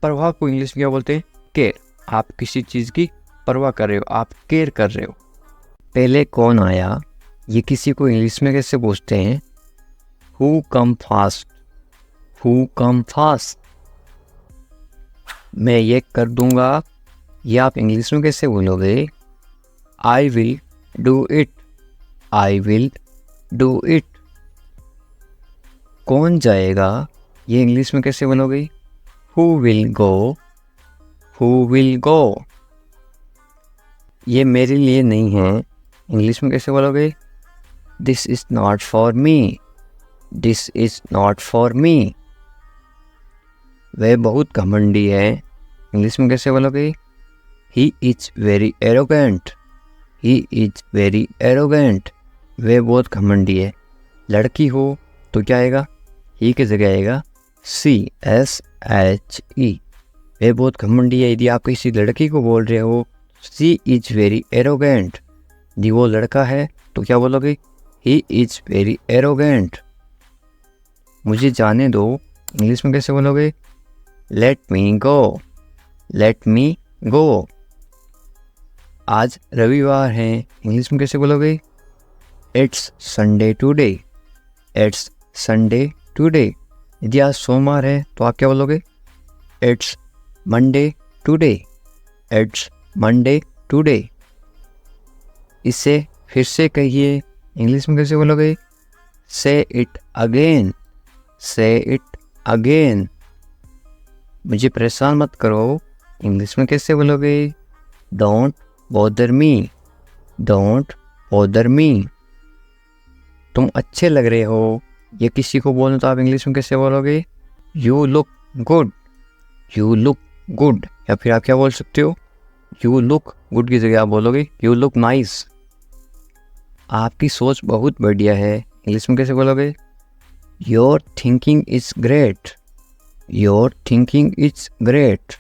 परवाह को इंग्लिश में क्या बोलते हैं? केयर। आप किसी चीज़ की परवाह कर रहे हो, आप केयर कर रहे हो। पहले कौन आया, ये किसी को इंग्लिश में कैसे पूछते हैं? Who come fast, who come fast. मैं ये कर दूंगा, ये आप इंग्लिश में कैसे बोलोगे? I will do it, I will do it. कौन जाएगा, ये इंग्लिश में कैसे बोलोगे? Who will go, who will go. ये मेरे लिए नहीं है, इंग्लिश में कैसे बोलोगे? This is not for me, this is not for me. वह बहुत घमंडी है, इंग्लिश में कैसे बोलोगे? He is very arrogant, he is very arrogant. वह बहुत घमंडी है। लड़की हो तो क्या आएगा? ही की जगह आएगा CSHE। वह बहुत घमंडी है। यदि आप किसी लड़की को बोल रहे हो शी इज वेरी एरोगेंट, यदि वो लड़का है तो क्या बोलोगे? He is very arrogant. मुझे जाने दो, इंग्लिश में कैसे बोलोगे? लेट मी गो, लेट मी गो। आज रविवार है, इंग्लिश में कैसे बोलोगे? It's Sunday today, it's Sunday today. यदि आज सोमवार है तो आप क्या बोलोगे? It's Monday today, it's Monday today. इसे फिर से कहिए, इंग्लिश में कैसे बोलोगे? से इट अगेन, से इट अगेन। मुझे परेशान मत करो, इंग्लिश में कैसे बोलोगे? Don't bother me, don't bother me. तुम अच्छे लग रहे हो, ये किसी को बोलना तो आप इंग्लिश में कैसे बोलोगे? You look good, you look good. या फिर आप क्या बोल सकते हो? यू लुक गुड की जगह आप बोलोगे यू लुक नाइस। आपकी सोच बहुत बढ़िया है, इंग्लिश में कैसे बोलोगे? Your thinking is great, your thinking is great.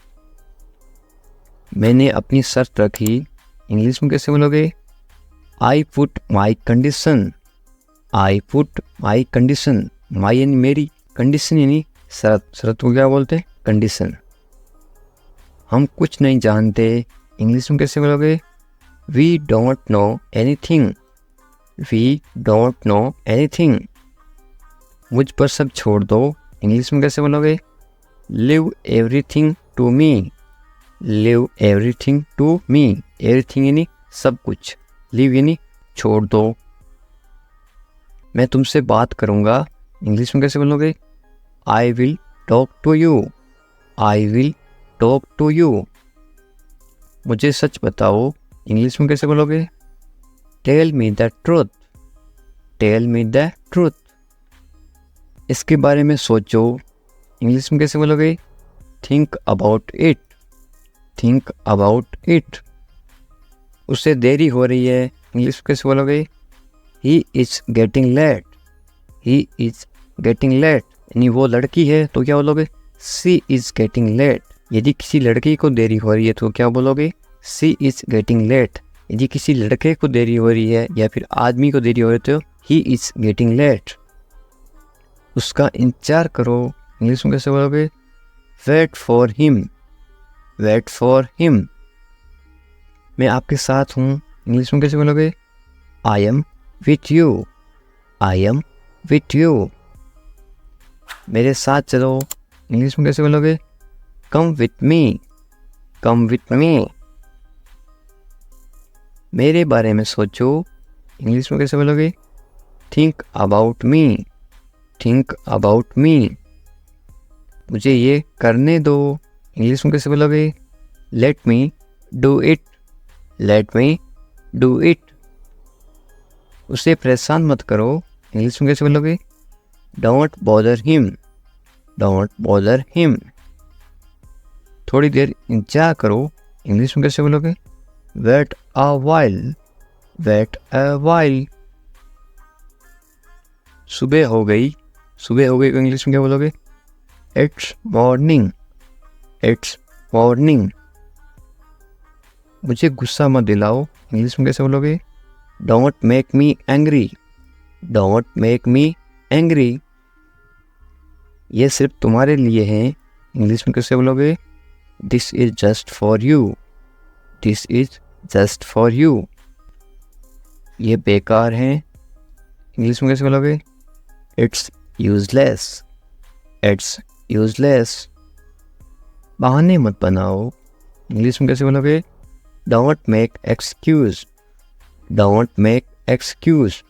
मैंने अपनी शर्त रखी, इंग्लिश में कैसे बोलोगे? I put my condition, I put my condition. My यानी मेरी, कंडीशन यानी शर्त। शर्त को क्या बोलते हैं? कंडीशन। हम कुछ नहीं जानते, इंग्लिश में कैसे बोलोगे? We don't know anything, we don't know anything. मुझ पर सब छोड़ दो, इंग्लिश में कैसे बोलोगे? Leave everything to me, leave everything to me. Everything यानी सब कुछ, लिव यानी छोड़ दो। मैं तुमसे बात करूँगा, इंग्लिश में कैसे बोलोगे? I will talk to you, I will talk to you. मुझे सच बताओ, इंग्लिश में कैसे बोलोगे? Tell me the truth, tell me the truth. इसके बारे में सोचो, इंग्लिश में कैसे बोलोगे? Think about it, think about it. उसे देरी हो रही है, इंग्लिश में कैसे बोलोगे? He is getting late, he is getting late. यानी वो लड़की है तो क्या बोलोगे? शी इज गेटिंग लेट, यदि किसी लड़की को देरी हो रही है तो क्या बोलोगे? She is getting late. यदि किसी लड़के को देरी हो रही है या फिर आदमी को देरी हो रही है तो ही इज़ गेटिंग लेट। उसका इंतजार करो, इंग्लिश में कैसे बोलोगे? Wait for him. Wait for him. मैं आपके साथ हूँ, इंग्लिश में कैसे बोलोगे? I am with you. I am with you. मेरे साथ चलो, इंग्लिश में कैसे बोलोगे? Come with me. Come with me. मेरे बारे में सोचो, इंग्लिश में कैसे बोलोगे? Think about me. Think about me. मुझे ये करने दो, इंग्लिश में कैसे बोलोगे? Let me do it. Let me do it. उसे परेशान मत करो, इंग्लिश में कैसे बोलोगे? Don't bother him. Don't bother him. थोड़ी देर इंतजार करो, इंग्लिश में कैसे बोलोगे? Wait a while. Wait a while. सुबह हो गई। सुबह हो गई को इंग्लिश में क्या बोलोगे? It's morning. It's morning. मुझे गुस्सा मत दिलाओ, इंग्लिश में कैसे बोलोगे? Don't make me angry. Don't make me angry. ये सिर्फ तुम्हारे लिए है, इंग्लिश में कैसे बोलोगे? This is just for you. This is just for you. ये बेकार है, इंग्लिश में कैसे बोलोगे? It's useless. It's useless. बहाने मत बनाओ, इंग्लिश में कैसे बोलोगे? Don't make excuse. Don't make excuse.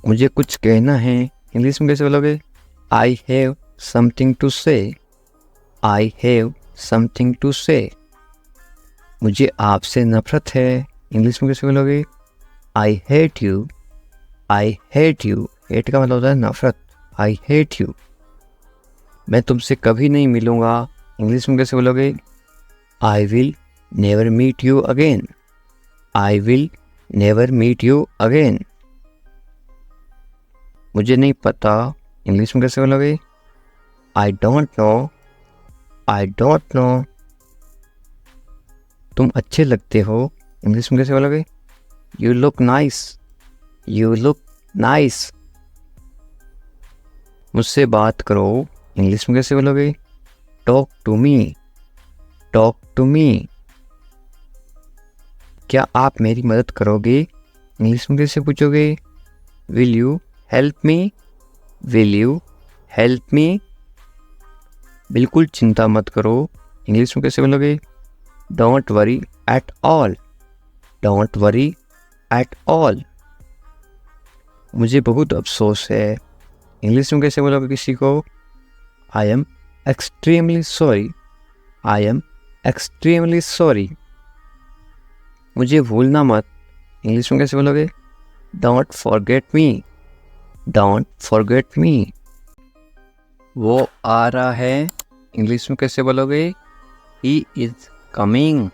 मुझे कुछ कहना है, इंग्लिश में कैसे बोलोगे? आई हैव समथिंग टू से। आई हैव समथिंग टू से। मुझे आपसे नफरत है, इंग्लिश में कैसे बोलोगे? I hate you. I hate you. Hate का मतलब होता है नफरत। I hate you. मैं तुमसे कभी नहीं मिलूँगा, इंग्लिश में कैसे बोलोगे? I will never meet you again. I will never meet you again. मुझे नहीं पता, इंग्लिश में कैसे बोलोगे? I don't know. I don't know. तुम अच्छे लगते हो, इंग्लिश में कैसे बोलोगे? You look nice. You look nice. मुझसे बात करो, इंग्लिश में कैसे बोलोगे? Talk to me. Talk to me. क्या आप मेरी मदद करोगे, इंग्लिश में कैसे पूछोगे? Will you help me. Will you help me. बिल्कुल चिंता मत करो, इंग्लिश में कैसे बोलोगे? Don't worry at all. Don't worry at all. मुझे बहुत अफसोस है, इंग्लिश में कैसे बोलोगे किसी को? I am extremely sorry. I am extremely sorry. मुझे भूलना मत, इंग्लिश में कैसे बोलोगे? Don't forget me. Don't forget me. वो आ रहा है, इंग्लिश में कैसे बोलोगे? He is coming.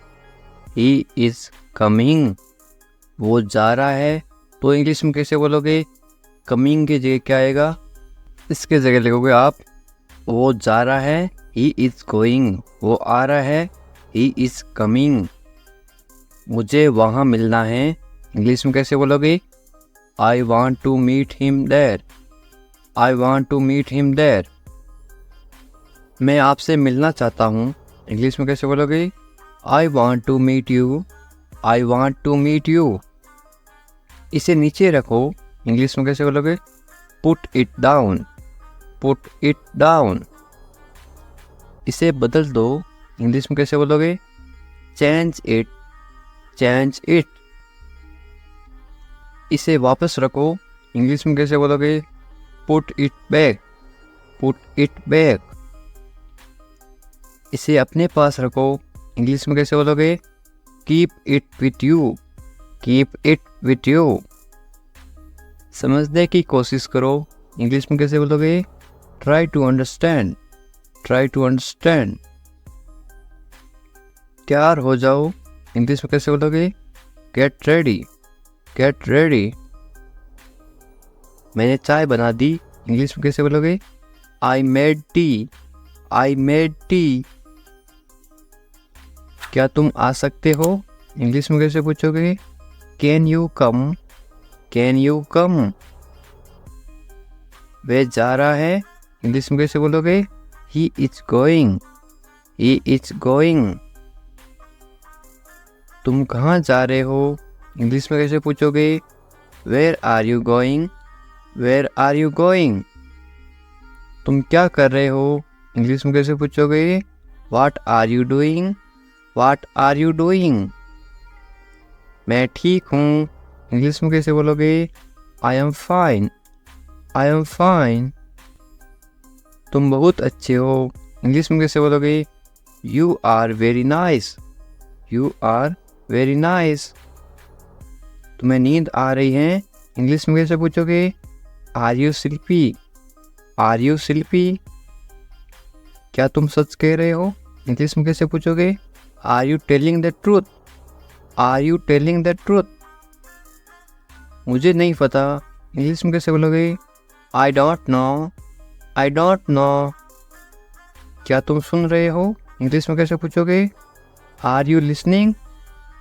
He is coming. वो जा रहा है तो इंग्लिश में कैसे बोलोगे? कमिंग की जगह क्या आएगा? इसके जगह लिखोगे आप वो जा रहा है, ही इज़ गोइंग। वो आ रहा है, ही इज़ कमिंग। मुझे वहाँ मिलना है, इंग्लिश में कैसे बोलोगे? I want to meet him there. I want to meet him there. मैं आपसे मिलना चाहता हूँ, इंग्लिश में कैसे बोलोगे? I want to meet you. I want to meet you. इसे नीचे रखो, इंग्लिश में कैसे बोलोगे? Put it down. Put it down. इसे बदल दो, इंग्लिश में कैसे बोलोगे? Change it. Change it. इसे वापस रखो, इंग्लिश में कैसे बोलोगे? Put it back. Put it back. इसे अपने पास रखो, इंग्लिश में कैसे बोलोगे? Keep it with you. Keep it with you. समझने की कोशिश करो, इंग्लिश में कैसे बोलोगे? Try to understand. Try to understand. तैयार हो जाओ, इंग्लिश में कैसे बोलोगे? Get ready. Get ready. मैंने चाय बना दी, इंग्लिश में कैसे बोलोगे? I made tea. I made tea. क्या तुम आ सकते हो? इंग्लिश में कैसे पूछोगे? Can you come? Can you come? वह जा रहा है, इंग्लिश में कैसे बोलोगे? He is going. He is going. तुम कहाँ जा रहे हो? इंग्लिश में कैसे पूछोगे? Where are you going? Where are you going? तुम क्या कर रहे हो? इंग्लिश में कैसे पूछोगे? What are you doing? What are you doing? मैं ठीक हूँ, इंग्लिश में कैसे बोलोगे? I am fine. I am fine. तुम बहुत अच्छे हो, इंग्लिश में कैसे बोलोगे? You are very nice. You are very nice. तुम्हें नींद आ रही है, इंग्लिश में कैसे पूछोगे? Are you sleepy? Are you sleepy? क्या तुम सच कह रहे हो? इंग्लिश में कैसे पूछोगे? Are you telling the truth? Are you telling the truth? मुझे नहीं पता, इंग्लिश में कैसे बोलोगे? I don't know. I don't know. क्या तुम सुन रहे हो? इंग्लिश में कैसे पूछोगे? Are you listening?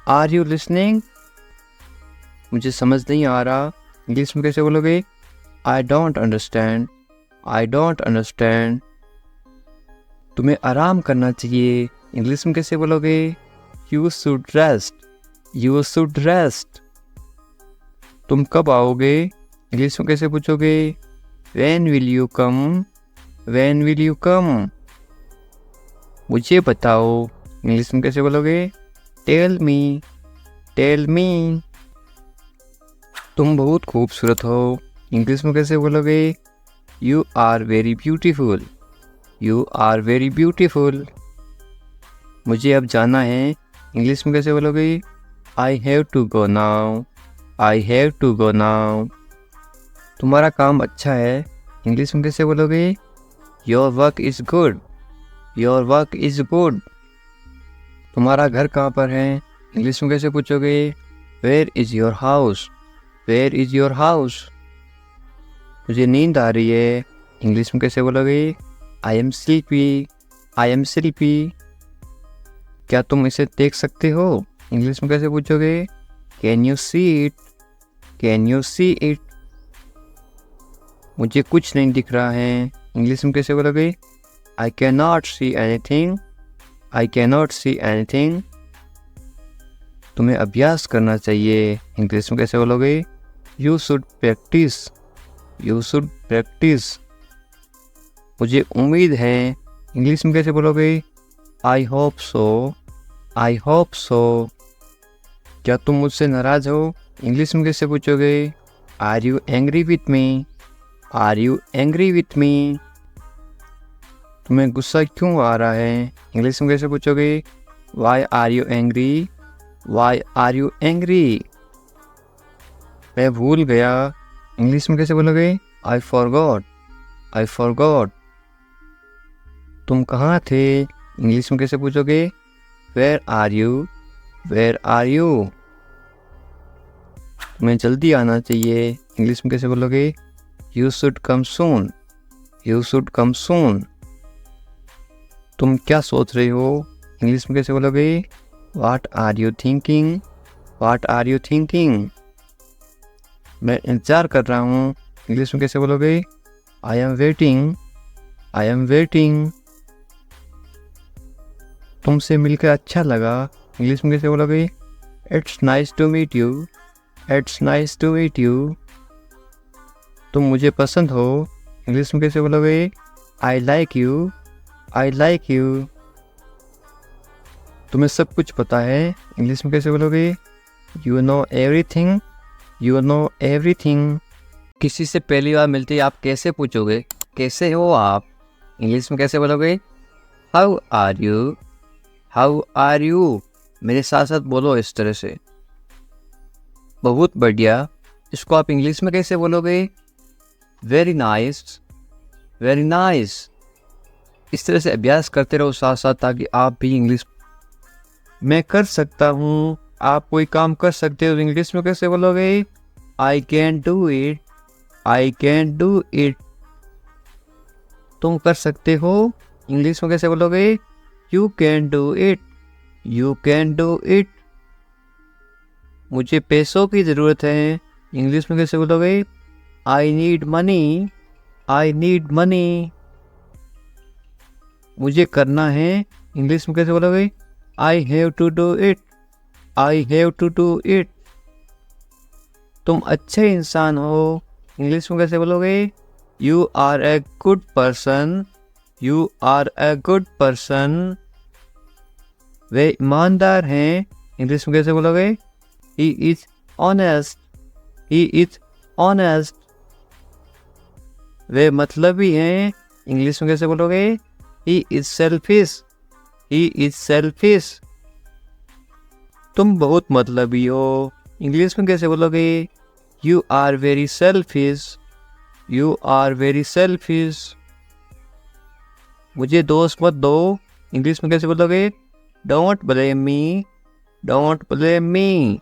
Are you listening? मुझे समझ नहीं आ रहा, इंग्लिश में कैसे बोलोगे? I don't understand. I don't understand. तुम्हें आराम करना चाहिए, इंग्लिश में कैसे बोलोगे? You should rest. You should rest. तुम कब आओगे? इंग्लिश में कैसे पूछोगे? When will you come? When will you come? मुझे बताओ, इंग्लिश में कैसे बोलोगे? Tell me. Tell me. तुम बहुत खूबसूरत हो, इंग्लिश में कैसे बोलोगे? You are very beautiful. You are very beautiful. मुझे अब जाना है, इंग्लिश में कैसे बोलोगे? I have to go now. I have to go now. तुम्हारा काम अच्छा है, इंग्लिश में कैसे बोलोगे? Your work is good. Your work is good. तुम्हारा घर कहाँ पर है, इंग्लिश में कैसे पूछोगे? Where is your house? Where is your house? मुझे नींद आ रही है, इंग्लिश में कैसे बोलोगे? I am sleepy. I am sleepy. क्या तुम इसे देख सकते हो, इंग्लिश में कैसे पूछोगे? Can you see it? Can you see it? मुझे कुछ नहीं दिख रहा है, इंग्लिश में कैसे बोलोगे? I can not see anything. I can not see anything. तुम्हें अभ्यास करना चाहिए, इंग्लिश में कैसे बोलोगे? You should practise. You should practise. मुझे उम्मीद है, इंग्लिश में कैसे बोलोगे? I hope so. I hope so. क्या तुम मुझसे नाराज हो, इंग्लिश में कैसे पूछोगे? Are you angry with me? Are you angry with me? तुम्हें गुस्सा क्यों आ रहा है, इंग्लिश में कैसे पूछोगे? Why are you angry? Why are you angry? मैं भूल गया, इंग्लिश में कैसे बोलोगे? I forgot. I forgot. तुम कहाँ थे, इंग्लिश में कैसे पूछोगे? Where are you? Where are you? तुम्हें जल्दी आना चाहिए, इंग्लिश में कैसे बोलोगे? You should come soon. You should come soon. तुम क्या सोच रहे हो, इंग्लिश में कैसे बोलोगे? What are you thinking? What are you thinking? मैं इंतज़ार कर रहा हूँ, इंग्लिश में कैसे बोलोगे? I am waiting. I am waiting. तुमसे मिलकर अच्छा लगा, इंग्लिश में कैसे बोलोगे? It's nice to meet you. It's nice to meet you. तुम मुझे पसंद हो, इंग्लिश में कैसे बोलोगे? I like you. I like you. तुम्हें सब कुछ पता है, इंग्लिश में कैसे बोलोगे? You know everything. You know everything. किसी से पहली बार मिलते ही आप कैसे पूछोगे? कैसे हो आप? इंग्लिश में कैसे बोलोगे? How are you? How are you? मेरे साथ साथ बोलो इस तरह से। बहुत बढ़िया। इसको आप इंग्लिश में कैसे बोलोगे? Very nice. Very nice. इस तरह से अभ्यास करते रहो साथ साथ, ताकि आप भी इंग्लिश मैं कर सकता हूँ। आप कोई काम कर सकते हो, इंग्लिश में कैसे बोलोगे? I can do it. I can do it. तुम कर सकते हो, इंग्लिश में कैसे बोलोगे? You can do it, you can do it. मुझे पैसों की ज़रूरत है, इंग्लिश में कैसे बोलोगे? I need money, I need money. मुझे करना है, इंग्लिश में कैसे बोलोगे? I have to do it, I have to do it. तुम अच्छे इंसान हो, इंग्लिश में कैसे बोलोगे? You are a good person, you are a good person. वे ईमानदार हैं, इंग्लिश में कैसे बोलोगे? He is honest, he is honest. वे मतलबी हैं, इंग्लिश में कैसे बोलोगे? He is selfish, he is selfish. तुम बहुत मतलबी हो, इंग्लिश में कैसे बोलोगे? You are very selfish, you are very selfish. मुझे दोस्त मत दो, इंग्लिश में कैसे बोलोगे? Don't blame me, don't blame me.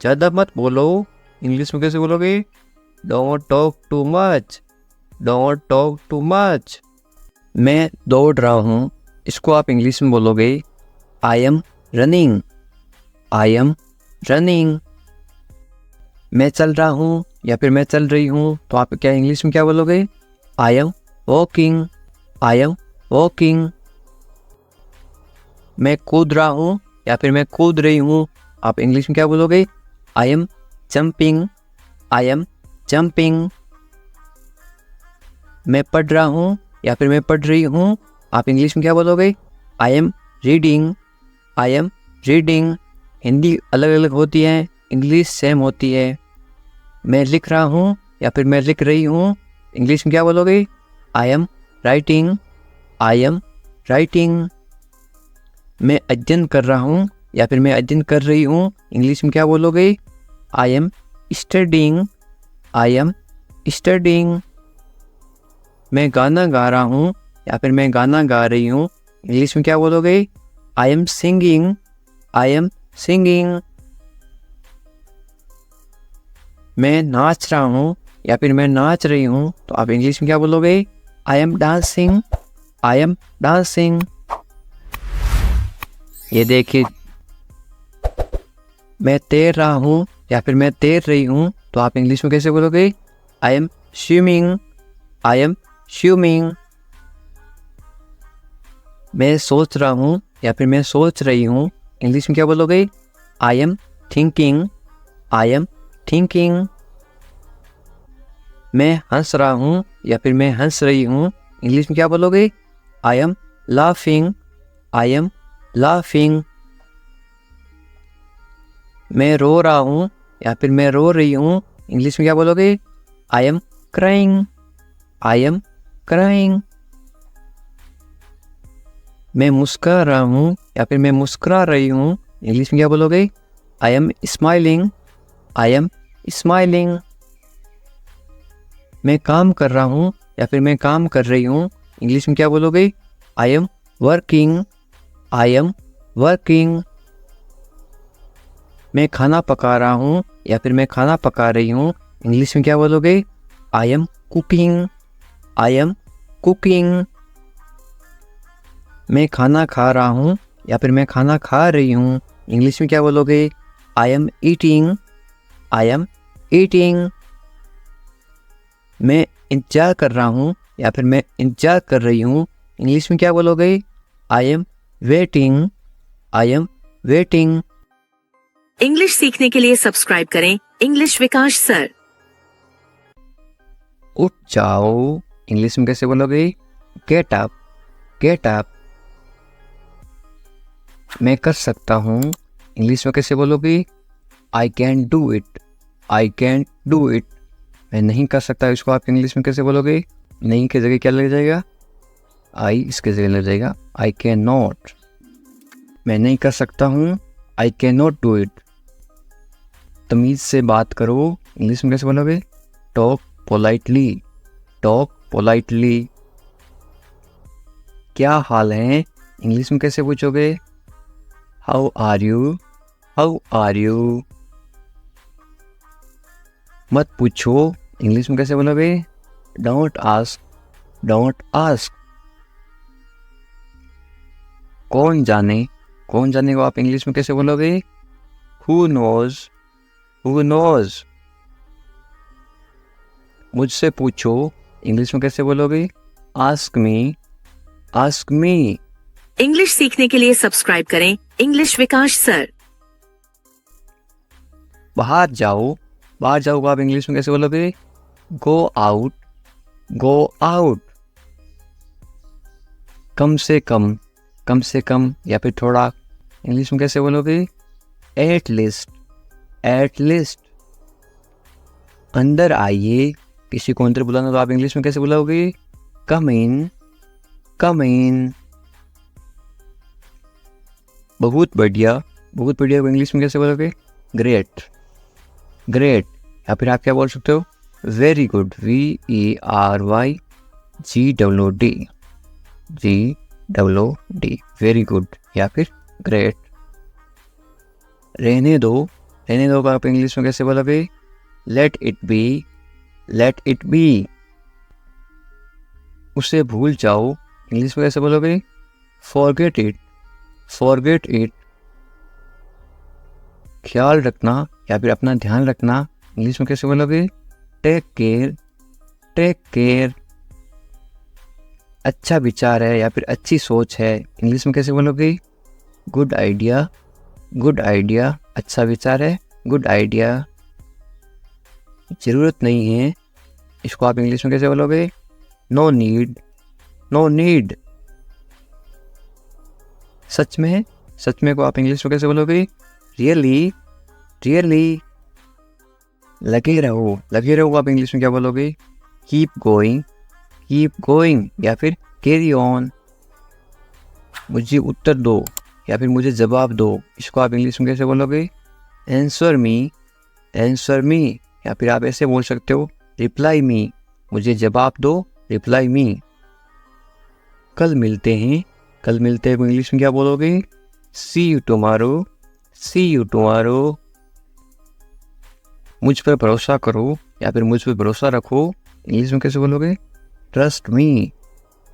ज़्यादा मत बोलो, इंग्लिश में कैसे बोलोगे? Don't talk too much, don't talk too much. मैं दौड़ रहा हूँ, इसको आप इंग्लिश में बोलोगे? I am running, I am running. मैं चल रहा हूँ या फिर मैं चल रही हूँ, तो आप क्या इंग्लिश में क्या बोलोगे? I am walking, I am walking. मैं कूद रहा हूँ या फिर मैं कूद रही हूँ, आप इंग्लिश में क्या बोलोगे? I M jumping, I am jumping. मैं पढ़ रहा हूँ या फिर मैं पढ़ रही हूँ, आप इंग्लिश में क्या बोलोगे? I am reading, I am reading. Hindi अलग अलग होती है, इंग्लिश सेम होती है। मैं लिख रहा हूँ या फिर मैं लिख रही हूँ, इंग्लिश में क्या बोलोगे? I am writing, I am writing. मैं अध्ययन कर रहा हूँ या फिर मैं अध्ययन कर रही हूँ, इंग्लिश में क्या बोलोगे? I am studying, I am studying. मैं गाना गा रहा हूँ या फिर मैं गाना गा रही हूँ, इंग्लिश में क्या बोलोगे? I am singing, I am singing. मैं नाच रहा हूँ या फिर मैं नाच रही हूँ, तो आप इंग्लिश में क्या बोलोगे? I M dancing, I am dancing. ये देखिए, मैं तैर रहा हूँ या फिर मैं तैर रही हूँ, तो आप इंग्लिश में कैसे बोलोगे? I M swimming, I am swimming. मैं सोच रहा हूँ या फिर मैं सोच रही हूँ, इंग्लिश में क्या बोलोगे? I am thinking, I am thinking. मैं हंस रहा हूँ या फिर मैं हंस रही हूँ, इंग्लिश में क्या बोलोगे? I am laughing, I am laughing. मैं रो रहा हूँ या फिर मैं रो रही हूँ, इंग्लिश में क्या बोलोगे? I am crying, I am crying. मैं मुस्कुरा रहा हूँ या फिर मैं मुस्कुरा रही हूँ, इंग्लिश में क्या बोलोगे? I am smiling, I am smiling. मैं काम कर रहा हूँ या फिर मैं काम कर रही हूँ, इंग्लिश में क्या बोलोगे? I am working, I am working. मैं खाना पका रहा हूँ या फिर मैं खाना पका रही हूँ, इंग्लिश में क्या बोलोगे? I am cooking, I am cooking. मैं खाना खा रहा हूँ या फिर मैं खाना खा रही हूँ, इंग्लिश में क्या बोलोगे? I am eating, I am eating. मैं इंतजार कर रहा हूँ या फिर मैं इंतजार कर रही हूँ, इंग्लिश में क्या बोलोगे? I am waiting, I am waiting. English सीखने के लिए सब्सक्राइब करें इंग्लिश विकास सर। उठ जाओ, इंग्लिश में कैसे बोलोगे? Get up, get up. मैं कर सकता हूँ, इंग्लिश में कैसे बोलोगे? I can do it, I can do it. मैं नहीं कर सकता, इसको आप इंग्लिश में कैसे बोलोगे? नहीं की जगह क्या लग जाएगा? आई इसके जगह लग जाएगा आई कैन नॉट। मैं नहीं कर सकता हूँ, I can not do it. तमीज़ से बात करो, इंग्लिश में कैसे बोलोगे? Talk politely, talk politely. क्या हाल है, इंग्लिश में कैसे पूछोगे? How are you, how are you. मत पूछो, इंग्लिश में कैसे बोलोगे? Don't ask, don't ask. कौन जाने, कौन जाने को आप इंग्लिश में कैसे बोलोगे? Who knows, who knows. मुझसे पूछो, इंग्लिश में कैसे बोलोगे? Ask me, ask me. English सीखने के लिए सब्सक्राइब करें इंग्लिश विकास सर। बाहर जाओ, बाहर जाओ को आप इंग्लिश में कैसे बोलोगे? Go out, go out. कम से कम, कम से कम या फिर थोड़ा, इंग्लिश में कैसे बोलोगे? At least, at least. अंदर आइए, किसी को अंदर बुलाना तो आप इंग्लिश में कैसे बुलाओगे? कम इन, कम इन। बहुत बढ़िया, बहुत बढ़िया को इंग्लिश में कैसे बोलोगे? Great, great. या फिर आप क्या बोल सकते हो? Very good, VERYGOOD, GOOD, very good या फिर ग्रेट। रहने दो, रहने दो आप इंग्लिश में कैसे बोलोगे? Let it be, let it be. उसे भूल जाओ, इंग्लिश में कैसे बोलोगे? Forget it, forget it. ख्याल रखना या फिर अपना ध्यान रखना, इंग्लिश में कैसे बोलोगे? Take care, take care. अच्छा विचार है या फिर अच्छी सोच है, इंग्लिश में कैसे बोलोगे? Good idea, good idea. अच्छा विचार है, गुड आइडिया। ज़रूरत नहीं है, इसको आप इंग्लिश में कैसे बोलोगे? No need, no need. सच में, सच में को आप इंग्लिश में कैसे बोलोगे? Really, really. लगे रहो, लगे रहो आप इंग्लिश में क्या बोलोगे? कीप गोइंग, कीप गोइंग या फिर कैरी ऑन। मुझे उत्तर दो या फिर मुझे जवाब दो, इसको आप इंग्लिश में कैसे बोलोगे? Answer me, answer me. या फिर आप ऐसे बोल सकते हो, रिप्लाई मी, मुझे जवाब दो, रिप्लाई मी। कल मिलते हैं, कल मिलते हैं को इंग्लिश में क्या बोलोगे? See you tomorrow, see you tomorrow. मुझ पर भरोसा करो या फिर मुझ पर भरोसा रखो, इंग्लिश में कैसे बोलोगे? ट्रस्ट मी,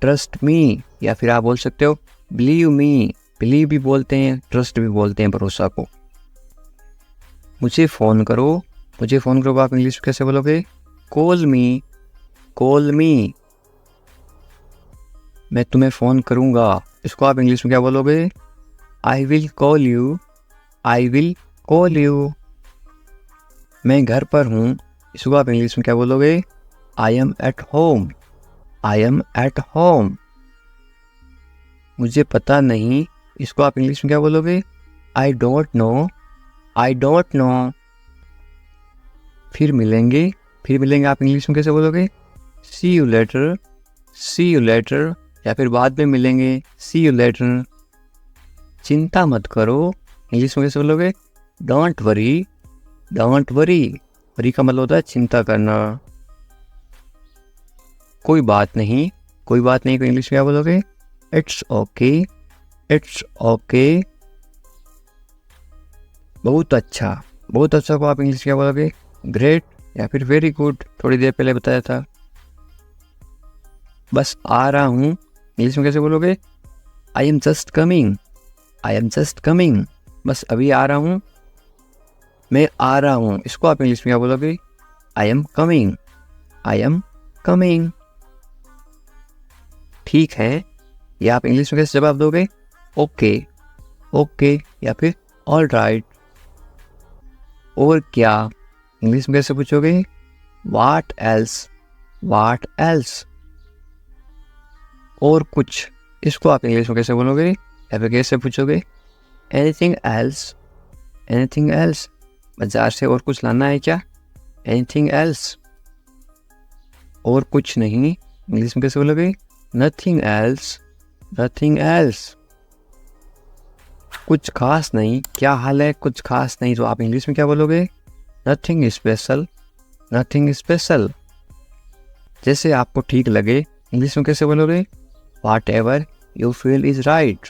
ट्रस्ट मी। या फिर आप बोल सकते हो बिलीव मी, बिलीव भी बोलते हैं, ट्रस्ट भी बोलते हैं भरोसा को। मुझे फ़ोन करो, मुझे फ़ोन करो आप इंग्लिश में कैसे बोलोगे? कॉल मी, कॉल मी। मैं तुम्हें फ़ोन करूँगा, इसको आप इंग्लिश में क्या बोलोगे? I will call you, I will call you. मैं घर पर हूँ, इसको आप इंग्लिश में क्या बोलोगे? I am at home, I am at home. मुझे पता नहीं, इसको आप इंग्लिश में क्या बोलोगे? I don't know, I don't know. फिर मिलेंगे, फिर मिलेंगे आप इंग्लिश में कैसे बोलोगे? See you later, see you later. या फिर बाद में मिलेंगे, सी यू लेटर। चिंता मत करो, इंग्लिश में कैसे बोलोगे? Don't worry, don't worry. Worry का मतलब होता है चिंता करना। कोई बात नहीं, कोई बात नहीं को इंग्लिश में क्या बोलोगे? It's okay, it's okay. बहुत अच्छा, बहुत अच्छा को आप इंग्लिश में क्या बोलोगे? ग्रेट या फिर वेरी गुड, थोड़ी देर पहले बताया था। बस आ रहा हूँ, इंग्लिश में कैसे बोलोगे? I am just coming, I am just coming. बस अभी आ रहा हूँ, मैं आ रहा हूँ, इसको आप इंग्लिश में क्या बोलोगे? I am coming, I am coming. ठीक है, या आप इंग्लिश में कैसे जवाब दोगे? ओके, ओके या फिर ऑल राइट। और क्या, इंग्लिश में कैसे पूछोगे? What else, what else. और कुछ, इसको आप इंग्लिश में कैसे बोलोगे या फिर कैसे पूछोगे? Anything else, anything else. बाजार से और कुछ लाना है क्या? Anything else. और कुछ नहीं, इंग्लिश में कैसे बोलोगे? Nothing else, nothing else. कुछ खास नहीं, क्या हाल है? कुछ खास नहीं, तो आप इंग्लिश में क्या बोलोगे? Nothing special, nothing special. जैसे आपको ठीक लगे, इंग्लिश में कैसे बोलोगे? Whatever you feel is right.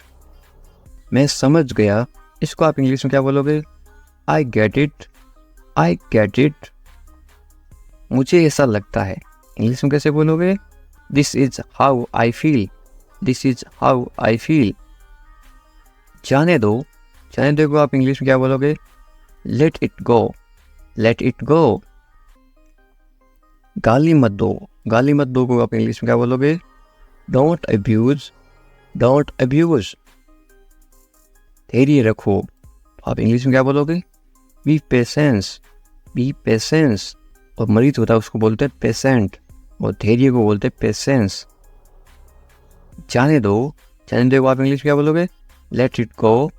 मैं समझ गया, इसको आप इंग्लिश में क्या बोलोगे? I get it, I get it. मुझे ऐसा लगता है, इंग्लिश में कैसे बोलोगे? This is how I feel, this is how I feel. जाने दो को आप इंग्लिश में क्या बोलोगे? Late it go, let it गो। गाली मत दो को आप इंग्लिश में क्या बोलोगे? Don't abuse, don't abuse. धैर्य रखो, आप इंग्लिश में क्या बोलोगे? B patience, B patience. और मरीज होता है उसको बोलते हैं पेशेंट, और धैर्य को बोलते हैं पेशेंस। जाने दो को आप इंग्लिश में क्या बोलोगे? Late it go,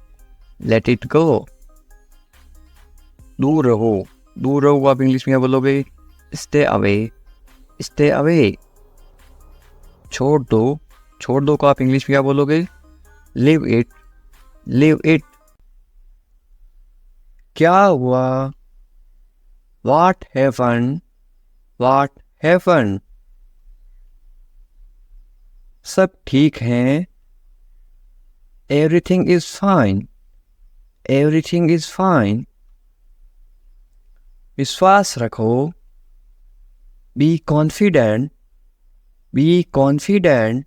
let it गो। दूर रहो को आप इंग्लिश में क्या बोलोगे? Stay away, stay away. छोड़ दो को आप इंग्लिश में क्या बोलोगे? Live it, live it. क्या हुआ? What happened? What happened? सब ठीक है। Everything is fine, everything is fine। विश्वास रखो। Be confident, be confident।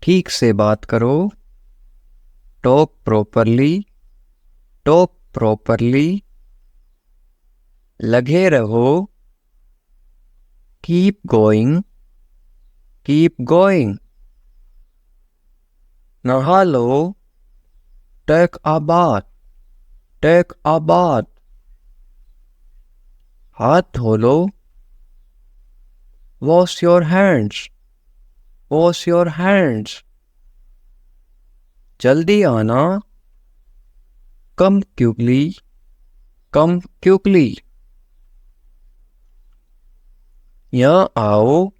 ठीक से बात करो। Talk properly, talk properly। लगे रहो। Keep going, keep going। नहा लो। Take a bath, take a bath। हाथ धो लो। Wash your hands, wash your hands। जल्दी आना। Come quickly, come quickly। यहाँ आओ।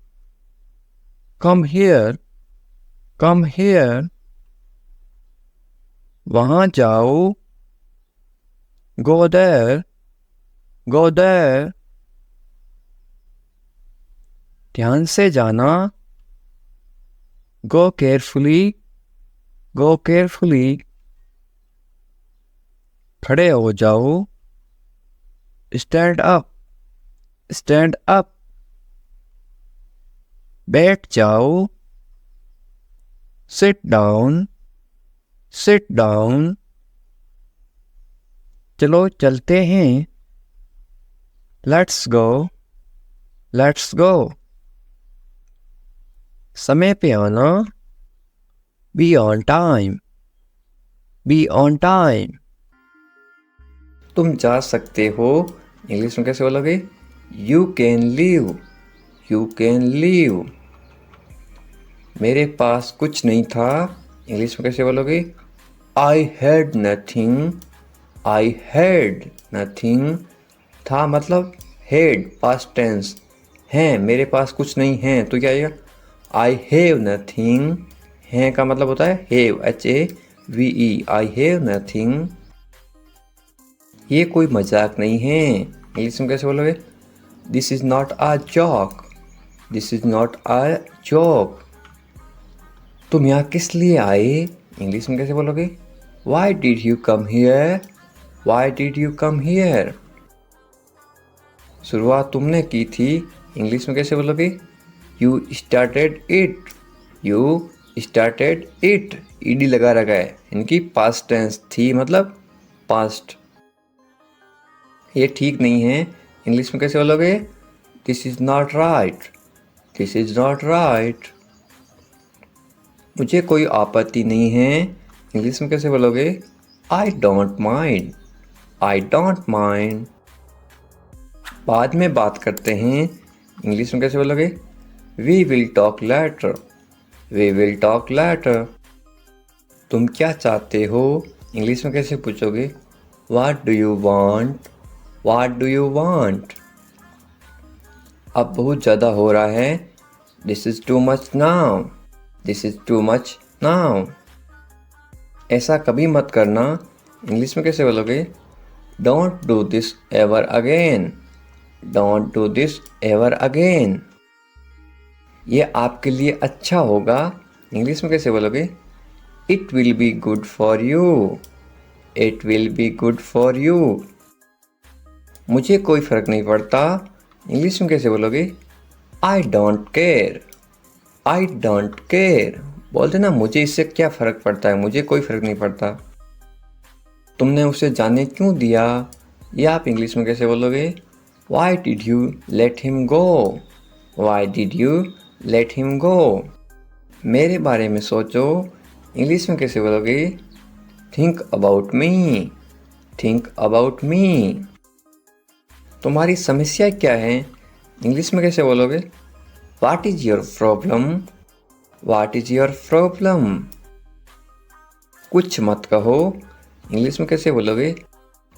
Come here, come here। वहाँ जाओ। Go there, go there। ध्यान से जाना। Go carefully, go carefully। खड़े हो जाओ। Stand up, stand up। बैठ जाओ। Sit down, sit down। चलो चलते हैं। Let's go, let's go। समय पे आना। Be on time, be on time। तुम जा सकते हो, इंग्लिश में कैसे बोलोगे? You can leave, you can leave। मेरे पास कुछ नहीं था, इंग्लिश में कैसे बोलोगे? I had nothing, I had nothing। था मतलब had past tense, है मेरे पास कुछ नहीं है तो क्या आएगा? I have nothing। है का मतलब होता है have, HAVE, I have nothing। ये कोई मजाक नहीं है, इंग्लिश में कैसे बोलोगे? This is not a joke, this is not a joke। तुम यहाँ किस लिए आए, इंग्लिश में कैसे बोलोगे? Why did you come here, why did you come here। शुरुआत तुमने की थी, इंग्लिश में कैसे बोलोगे? You started it, you started it। ED लगा रखा है, इनकी पास्ट टेंस थी मतलब पास्ट। ये ठीक नहीं है, इंग्लिश में कैसे बोलोगे? This is not right, this is not right। मुझे कोई आपत्ति नहीं है, इंग्लिश में कैसे बोलोगे? I don't mind, I don't mind। बाद में बात करते हैं, इंग्लिश में कैसे बोलोगे? We will talk later, we will talk later। तुम क्या चाहते हो, इंग्लिश में कैसे पूछोगे? What do you want, what do you want। अब बहुत ज़्यादा हो रहा है, This is too much now, This is too much now। ऐसा कभी मत करना, इंग्लिश में कैसे बोलोगे? Don't do this ever again, Don't do this ever again। ये आपके लिए अच्छा होगा, इंग्लिश में कैसे बोलोगे? It will be good for you, It will be good for you। मुझे कोई फर्क नहीं पड़ता, इंग्लिश में कैसे बोलोगे? I don't care, I don't care। बोलते ना मुझे इससे क्या फ़र्क पड़ता है, मुझे कोई फ़र्क नहीं पड़ता। तुमने उसे जाने क्यों दिया, ये आप इंग्लिश में कैसे बोलोगे? Why did you let him go? Why did you let him go? मेरे बारे में सोचो, इंग्लिश में कैसे बोलोगे? Think about me. Think about मी। तुम्हारी समस्या क्या है, इंग्लिश में कैसे बोलोगे? What is your problem? What is your problem? कुछ मत कहो, इंग्लिश में कैसे बोलोगे?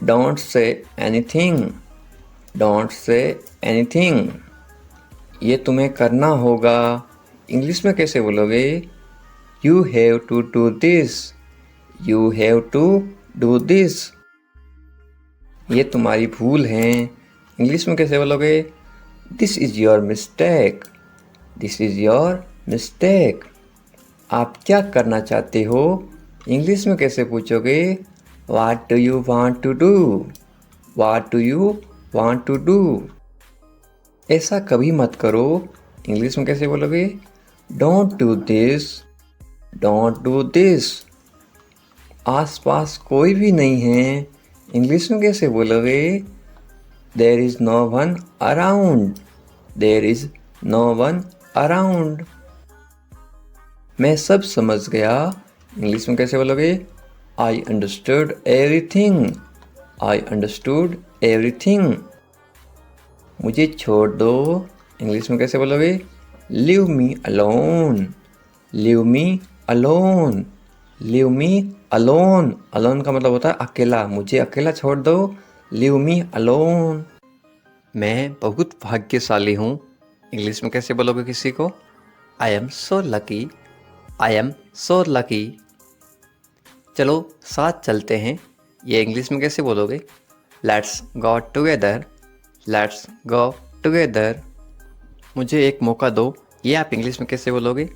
Don't say anything. Don't say anything. ये तुम्हें करना होगा, इंग्लिश में कैसे बोलोगे? You have to do this. You have to do this. ये तुम्हारी भूल है, इंग्लिश में कैसे बोलोगे? This is your mistake. This is your mistake. आप क्या करना चाहते हो, इंग्लिश में कैसे पूछोगे? What do you want to do? What do you want to do? ऐसा कभी मत करो, इंग्लिश में कैसे बोलोगे? Don't do this. Don't do this. आसपास कोई भी नहीं है, इंग्लिश में कैसे बोलोगे? There is no one around. There is no one around. मैं सब समझ गया, इंग्लिश में कैसे बोलोगे? I understood everything. I understood everything. मुझे छोड़ दो, इंग्लिश में कैसे बोलोगे? Leave me alone. Leave me alone. Leave me alone. Alone का मतलब होता है अकेला, मुझे अकेला छोड़ दो, लीव मी अलोन। मैं बहुत भाग्यशाली हूँ, इंग्लिश में कैसे बोलोगे किसी को? I am so lucky. I am so lucky. चलो साथ चलते हैं, ये इंग्लिश में कैसे बोलोगे? Let's go together. Let's go together. मुझे एक मौका दो, ये आप इंग्लिश में कैसे बोलोगे?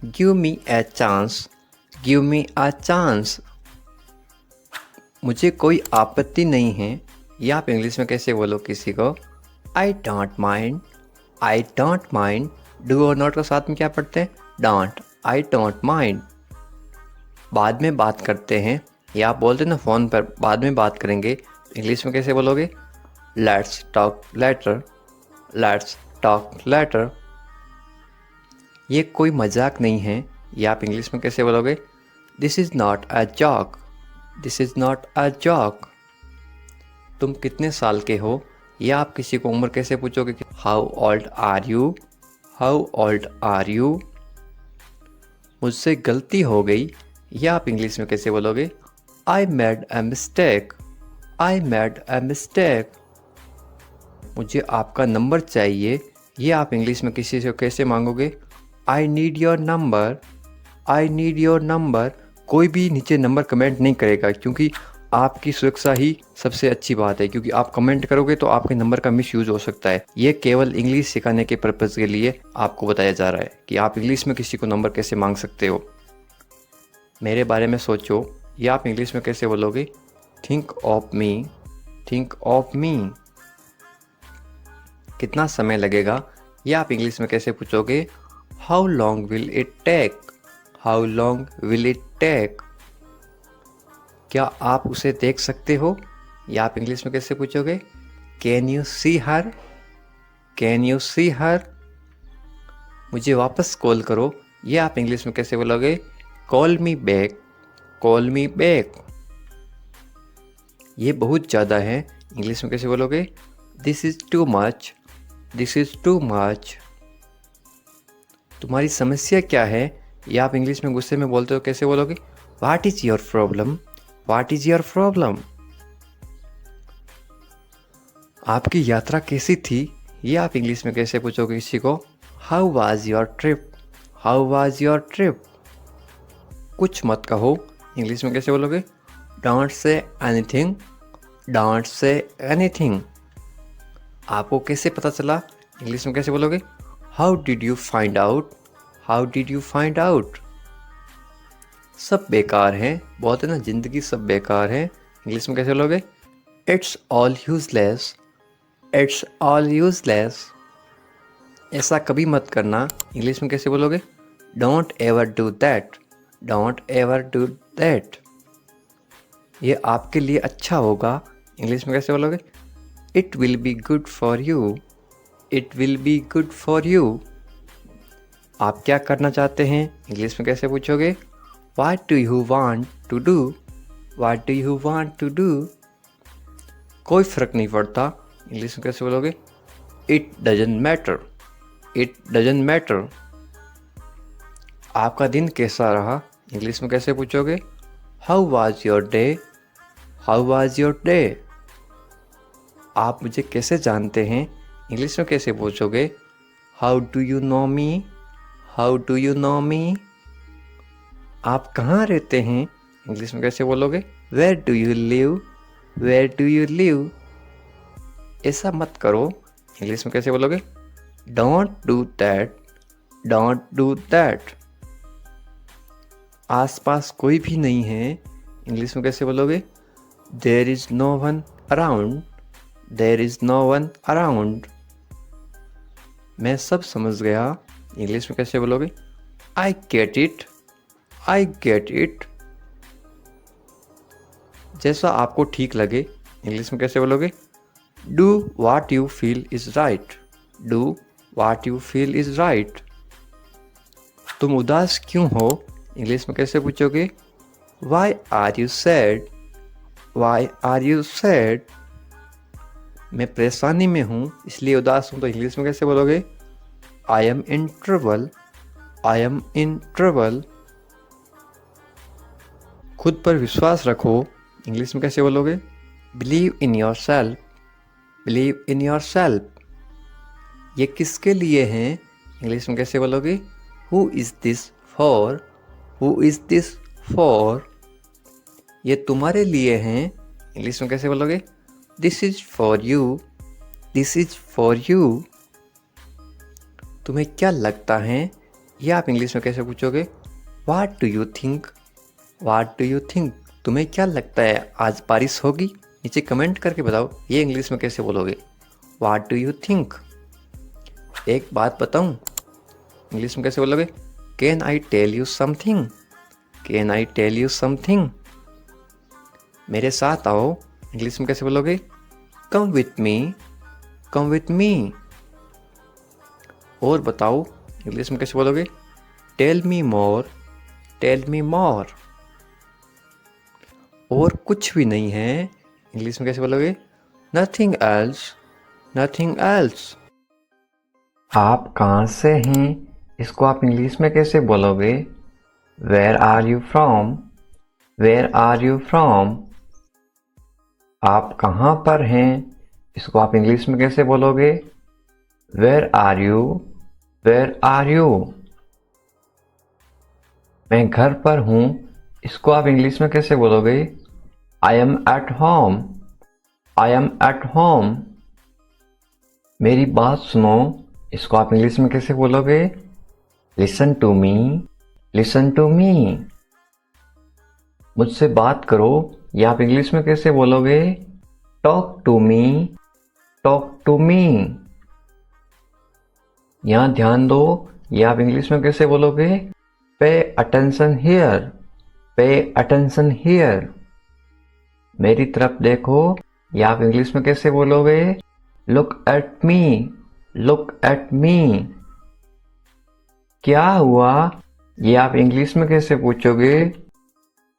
Give me a chance. Give me a chance. मुझे कोई आपत्ति नहीं है, ये आप इंग्लिश में कैसे बोलो किसी को? I don't mind. I don't mind. Do और नॉट के साथ में क्या पढ़ते हैं? डोंट। I don't mind. बाद में बात करते हैं, या आप बोलते ना फ़ोन पर बाद में बात करेंगे, इंग्लिश में कैसे बोलोगे? Let's talk later. Let's talk later. ये कोई मजाक नहीं है, या आप इंग्लिश में कैसे बोलोगे? This is not a joke. This is not a joke. तुम कितने साल के हो, या आप किसी को उम्र कैसे पूछोगे? How old are you? How old are you? मुझसे गलती हो गई, या आप इंग्लिश में कैसे बोलोगे? I made a mistake. I made a mistake. मुझे आपका नंबर चाहिए, ये आप इंग्लिश में किसी से कैसे मांगोगे? I need your number. I need your number. कोई भी नीचे नंबर कमेंट नहीं करेगा, क्योंकि आपकी सुरक्षा ही सबसे अच्छी बात है, क्योंकि आप कमेंट करोगे तो आपके नंबर का मिसयूज़ हो सकता है। ये केवल इंग्लिश सिखाने के पर्पज़ के लिए आपको बताया जा रहा है कि आप इंग्लिश में किसी को नंबर कैसे मांग सकते हो। मेरे बारे में सोचो, ये आप इंग्लिश में कैसे बोलोगे? Think of me. Think of me. कितना समय लगेगा, ये आप इंग्लिश में कैसे पूछोगे? How long will it take? How long will it take? क्या आप उसे देख सकते हो, या आप इंग्लिश में कैसे पूछोगे? Can you see her? Can you see her? मुझे वापस कॉल करो, ये आप इंग्लिश में कैसे बोलोगे? Call me back. Call me back. ये बहुत ज़्यादा है, इंग्लिश में कैसे बोलोगे? This is too much. This is too much. तुम्हारी समस्या क्या है, ये आप इंग्लिश में गुस्से में बोलते हो, कैसे बोलोगे? What is your problem? What is your problem? आपकी यात्रा कैसी थी, ये आप इंग्लिश में कैसे पूछोगे किसी को? How was your trip? How was your trip? कुछ मत कहो, इंग्लिश में कैसे बोलोगे? Don't say anything. Don't say anything. आपको कैसे पता चला, इंग्लिश में कैसे बोलोगे? How did you find out? How did you find out? सब बेकार है, बोलते ना ज़िंदगी सब बेकार है, इंग्लिश में कैसे बोलोगे? It's all useless. It's all useless. ऐसा कभी मत करना, इंग्लिश में कैसे बोलोगे? Don't ever do that, don't ever do that. ये आपके लिए अच्छा होगा, इंग्लिश में कैसे बोलोगे? It will be good for you, it will be good for you. आप क्या करना चाहते हैं, इंग्लिश में कैसे पूछोगे? What do you want to do, what do you want to do. कोई फ़र्क नहीं पड़ता, इंग्लिश में कैसे बोलोगे? It doesn't matter, it doesn't matter. आपका दिन कैसा रहा, इंग्लिश में कैसे पूछोगे? How was your day, how was your day. आप मुझे कैसे जानते हैं, इंग्लिश में कैसे पूछोगे? How do you know me, how do you know me. आप कहाँ रहते हैं, इंग्लिश में कैसे बोलोगे? Where do you live, where do you live. ऐसा मत करो, इंग्लिश में कैसे बोलोगे? Don't do that, don't do that. आसपास कोई भी नहीं है, इंग्लिश में कैसे बोलोगे? There is no one around, there is no one around. मैं सब समझ गया, इंग्लिश में कैसे बोलोगे? I get it, I get it. जैसा आपको ठीक लगे, इंग्लिश में कैसे बोलोगे? Do what you feel is right, do what you feel is right. तुम उदास क्यों हो, इंग्लिश में कैसे पूछोगे? Why are you sad, why are you sad. मैं परेशानी में हूँ इसलिए उदास हूँ, तो इंग्लिश में कैसे बोलोगे? I M in trouble, I am in trouble. खुद पर विश्वास रखो, इंग्लिश में कैसे बोलोगे? Believe in your self, believe in your self. ये किसके लिए हैं, इंग्लिश में कैसे बोलोगे? Who is this for, who is this for. ये तुम्हारे लिए हैं, इंग्लिश में कैसे बोलोगे? This is for you, this is for you. तुम्हें क्या लगता है, ये आप इंग्लिश में कैसे पूछोगे? What do you think, watt do you think. तुम्हें क्या लगता है आज बारिश होगी, नीचे कमेंट करके बताओ, ये इंग्लिश में कैसे बोलोगे? What do you think. एक बात बताऊं, इंग्लिश में कैसे बोलोगे? Can I tell you something, can I tell you something. मेरे साथ आओ, इंग्लिश में कैसे बोलोगे? Come with me, come with me. और बताओ, इंग्लिश में कैसे बोलोगे? Tell me more, tell me more. और कुछ भी नहीं है, इंग्लिश में कैसे बोलोगे? Nothing else, nothing else. आप कहाँ से हैं, इसको आप इंग्लिश में कैसे बोलोगे? Where are you from, where are you from. आप कहाँ पर हैं, इसको आप इंग्लिश में कैसे बोलोगे? Where are you, where are you. मैं घर पर हूँ, इसको आप इंग्लिश में कैसे बोलोगे? I am at home, I am at home. मेरी बात सुनो, इसको आप इंग्लिश में कैसे बोलोगे? Listen to me, listen to me. मुझसे बात करो, ये आप इंग्लिश में कैसे बोलोगे? Talk to me, talk to me. यहाँ ध्यान दो, ये आप इंग्लिश में कैसे बोलोगे? Pay attention here, pay attention here. मेरी तरफ देखो, ये आप इंग्लिश में कैसे बोलोगे? Look at me, look at me. क्या हुआ, ये आप इंग्लिश में कैसे पूछोगे?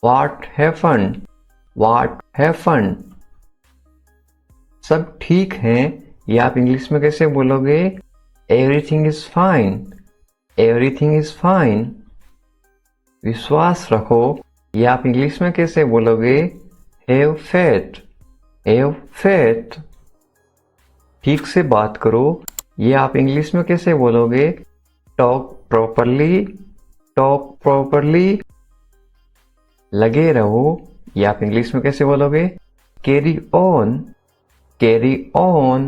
What happened, what happened. सब ठीक है, ये आप इंग्लिश में कैसे बोलोगे? Everything is fine, everything is fine. विश्वास रखो, ये आप इंग्लिश में कैसे बोलोगे? Have faith, have faith. ठीक से बात करो, ये आप इंग्लिश में कैसे बोलोगे? Talk properly, talk properly. लगे रहो, ये आप इंग्लिश में कैसे बोलोगे? Carry on, carry on.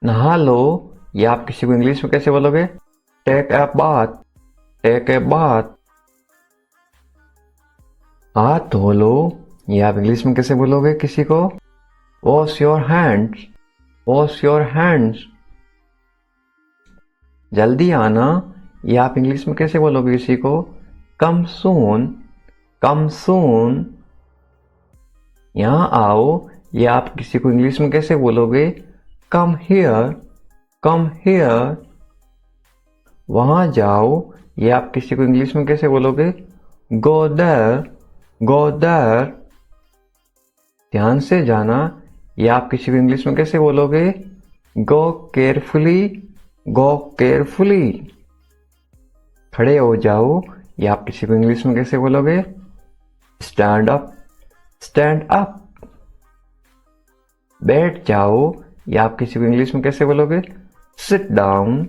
नहा लो, ये आप किसी को इंग्लिश में कैसे बोलोगे? Take a bath, take a bath. हाथ धो लो, ये आप इंग्लिश में कैसे बोलोगे किसी को? Wash your hands, wash your hands. जल्दी आना, ये आप इंग्लिश में कैसे बोलोगे किसी को? कम सून, कम सून। यहाँ आओ, ये आप किसी को इंग्लिश में कैसे बोलोगे? Come here, come here. वहाँ जाओ, ये आप किसी को इंग्लिश में कैसे बोलोगे? Go there, go there. ध्यान से जाना, ये आप किसी को इंग्लिश में कैसे बोलोगे? गो केयरफुली, गो केयरफुली। खड़े हो जाओ, ये आप किसी को इंग्लिश में कैसे बोलोगे? Stand up, stand up. बैठ जाओ, ये आप किसी को इंग्लिश में कैसे बोलोगे? Sit down,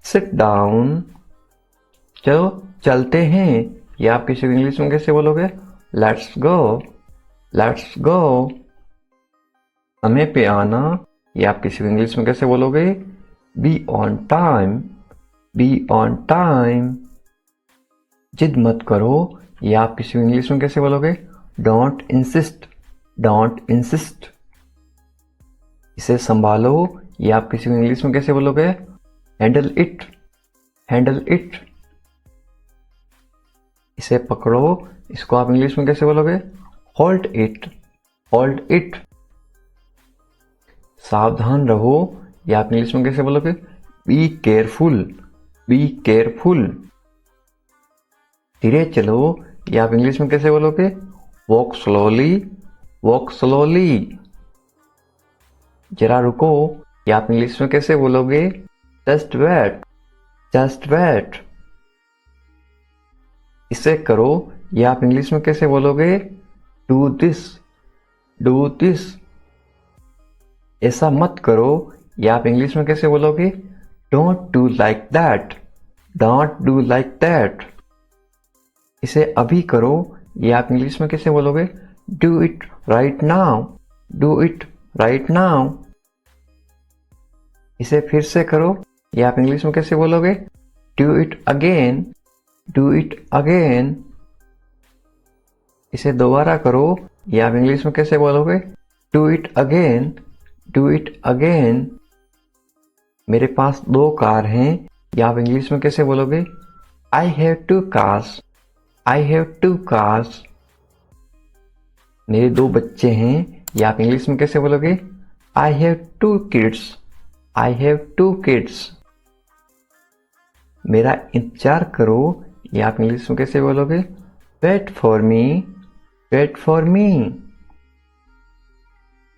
sit down. चलो चलते हैं, ये आप किसी को इंग्लिश में कैसे बोलोगे? Let's go, let's go. समय पे आना, ये आप किसी को इंग्लिश में कैसे बोलोगे? Be on time, be on time. जिद मत करो, ये आप किसी को इंग्लिश में कैसे बोलोगे? Don't insist, don't insist. इसे संभालो, ये आप किसी को इंग्लिश में कैसे बोलोगे? Handle it, handle it. इसे पकड़ो, इसको आप इंग्लिश में कैसे बोलोगे? Hold it, hold it. सावधान रहो, ये आप इंग्लिश में कैसे बोलोगे? Be careful, be careful. धीरे चलो, ये आप इंग्लिश में कैसे बोलोगे? Walk slowly, walk slowly. जरा रुको, ये आप इंग्लिश में कैसे बोलोगे? Just wait, just wait. इसे करो, ये आप इंग्लिश में कैसे बोलोगे? Do this, do this. ऐसा मत करो, ये आप इंग्लिश में कैसे बोलोगे? Don't do like that, don't do like that. इसे अभी करो, ये आप इंग्लिश में कैसे बोलोगे? Do it right now, do it right now. इसे फिर से करो, ये आप इंग्लिश में कैसे बोलोगे? Do it again, do it again. इसे दोबारा करो, ये आप इंग्लिश में कैसे बोलोगे? Do it again, do it again. मेरे पास 2 कार हैं, ये आप इंग्लिश में कैसे बोलोगे? I have 2 cars, I have 2 cars. मेरे 2 बच्चे हैं, ये आप इंग्लिश में कैसे बोलोगे? I have 2 kids, I have 2 kids. मेरा इंतजार करो, ये आप इंग्लिश में कैसे बोलोगे? Wait for me, wait for me.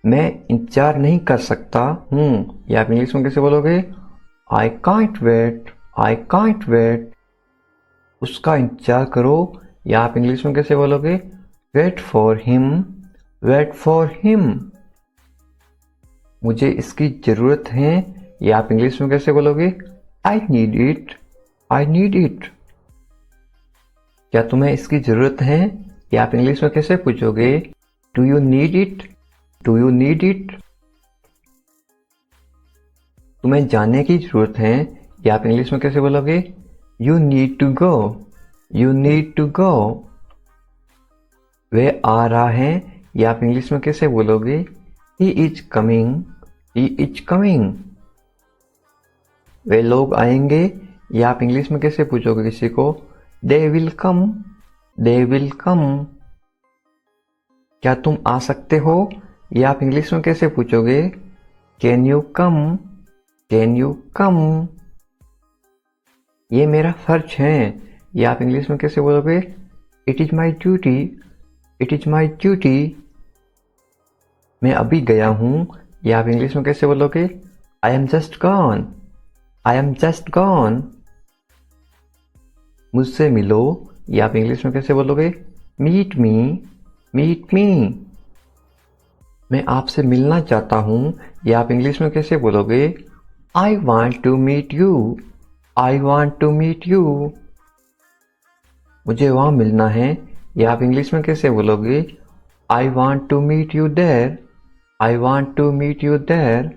मैं इंतजार नहीं कर सकता हूँ, ये आप इंग्लिश में कैसे बोलोगे? I can't wait, I can't wait. उसका इंतजार करो, या आप इंग्लिश में कैसे बोलोगे? Wait for him, wait for him. मुझे इसकी जरूरत है, या आप इंग्लिश में कैसे बोलोगे? I need it, I need it. क्या तुम्हें इसकी जरूरत है, या आप इंग्लिश में कैसे पूछोगे? Do you need it, do you need it. तुम्हें जाने की जरूरत है, या आप इंग्लिश में कैसे बोलोगे? You need to go, you need to go. वह आ रहा है, या आप इंग्लिश में कैसे बोलोगे? He is coming, he is coming. वे लोग आएंगे, या आप इंग्लिश में कैसे पूछोगे किसी को? They will come, they will come. क्या तुम आ सकते हो, या आप इंग्लिश में कैसे पूछोगे? Can you come, can you कम। ये मेरा फर्ज है, या आप इंग्लिश में कैसे बोलोगे? It is my duty, it is my duty. मैं अभी गया हूं, या आप इंग्लिश में कैसे बोलोगे? I am just gone, I am just gone. मुझसे मिलो, या आप इंग्लिश में कैसे बोलोगे? Meet me, meet me. मैं आपसे मिलना चाहता हूं, या आप इंग्लिश में कैसे बोलोगे? I want to meet you, I want to meet you. मुझे वहां मिलना है, या आप इंग्लिश में कैसे बोलोगे? I want to meet you there, I want to meet you there.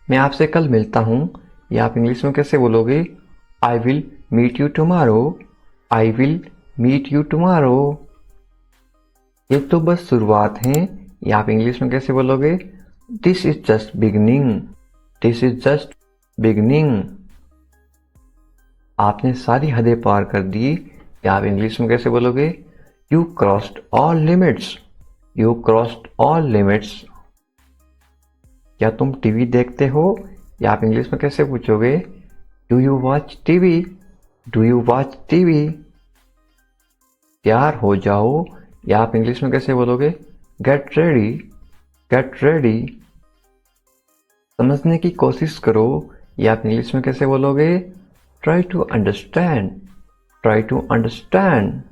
मैं आपसे कल मिलता हूं, या आप इंग्लिश में कैसे बोलोगे? I will meet you tomorrow, I will meet you tomorrow. ये तो बस शुरुआत है, या आप इंग्लिश में कैसे बोलोगे? This is just beginning, this is just beginning. आपने सारी हदें पार कर दी। या आप इंग्लिश में कैसे बोलोगे? You crossed all limits. You crossed all limits. क्या तुम टीवी देखते हो? या आप इंग्लिश में कैसे पूछोगे? Do you watch TV? Do you watch TV? तैयार हो जाओ। या आप इंग्लिश में कैसे बोलोगे? Get ready. Get ready. समझने की कोशिश करो। या आप इंग्लिश में कैसे बोलोगे? Try to understand. Try to understand.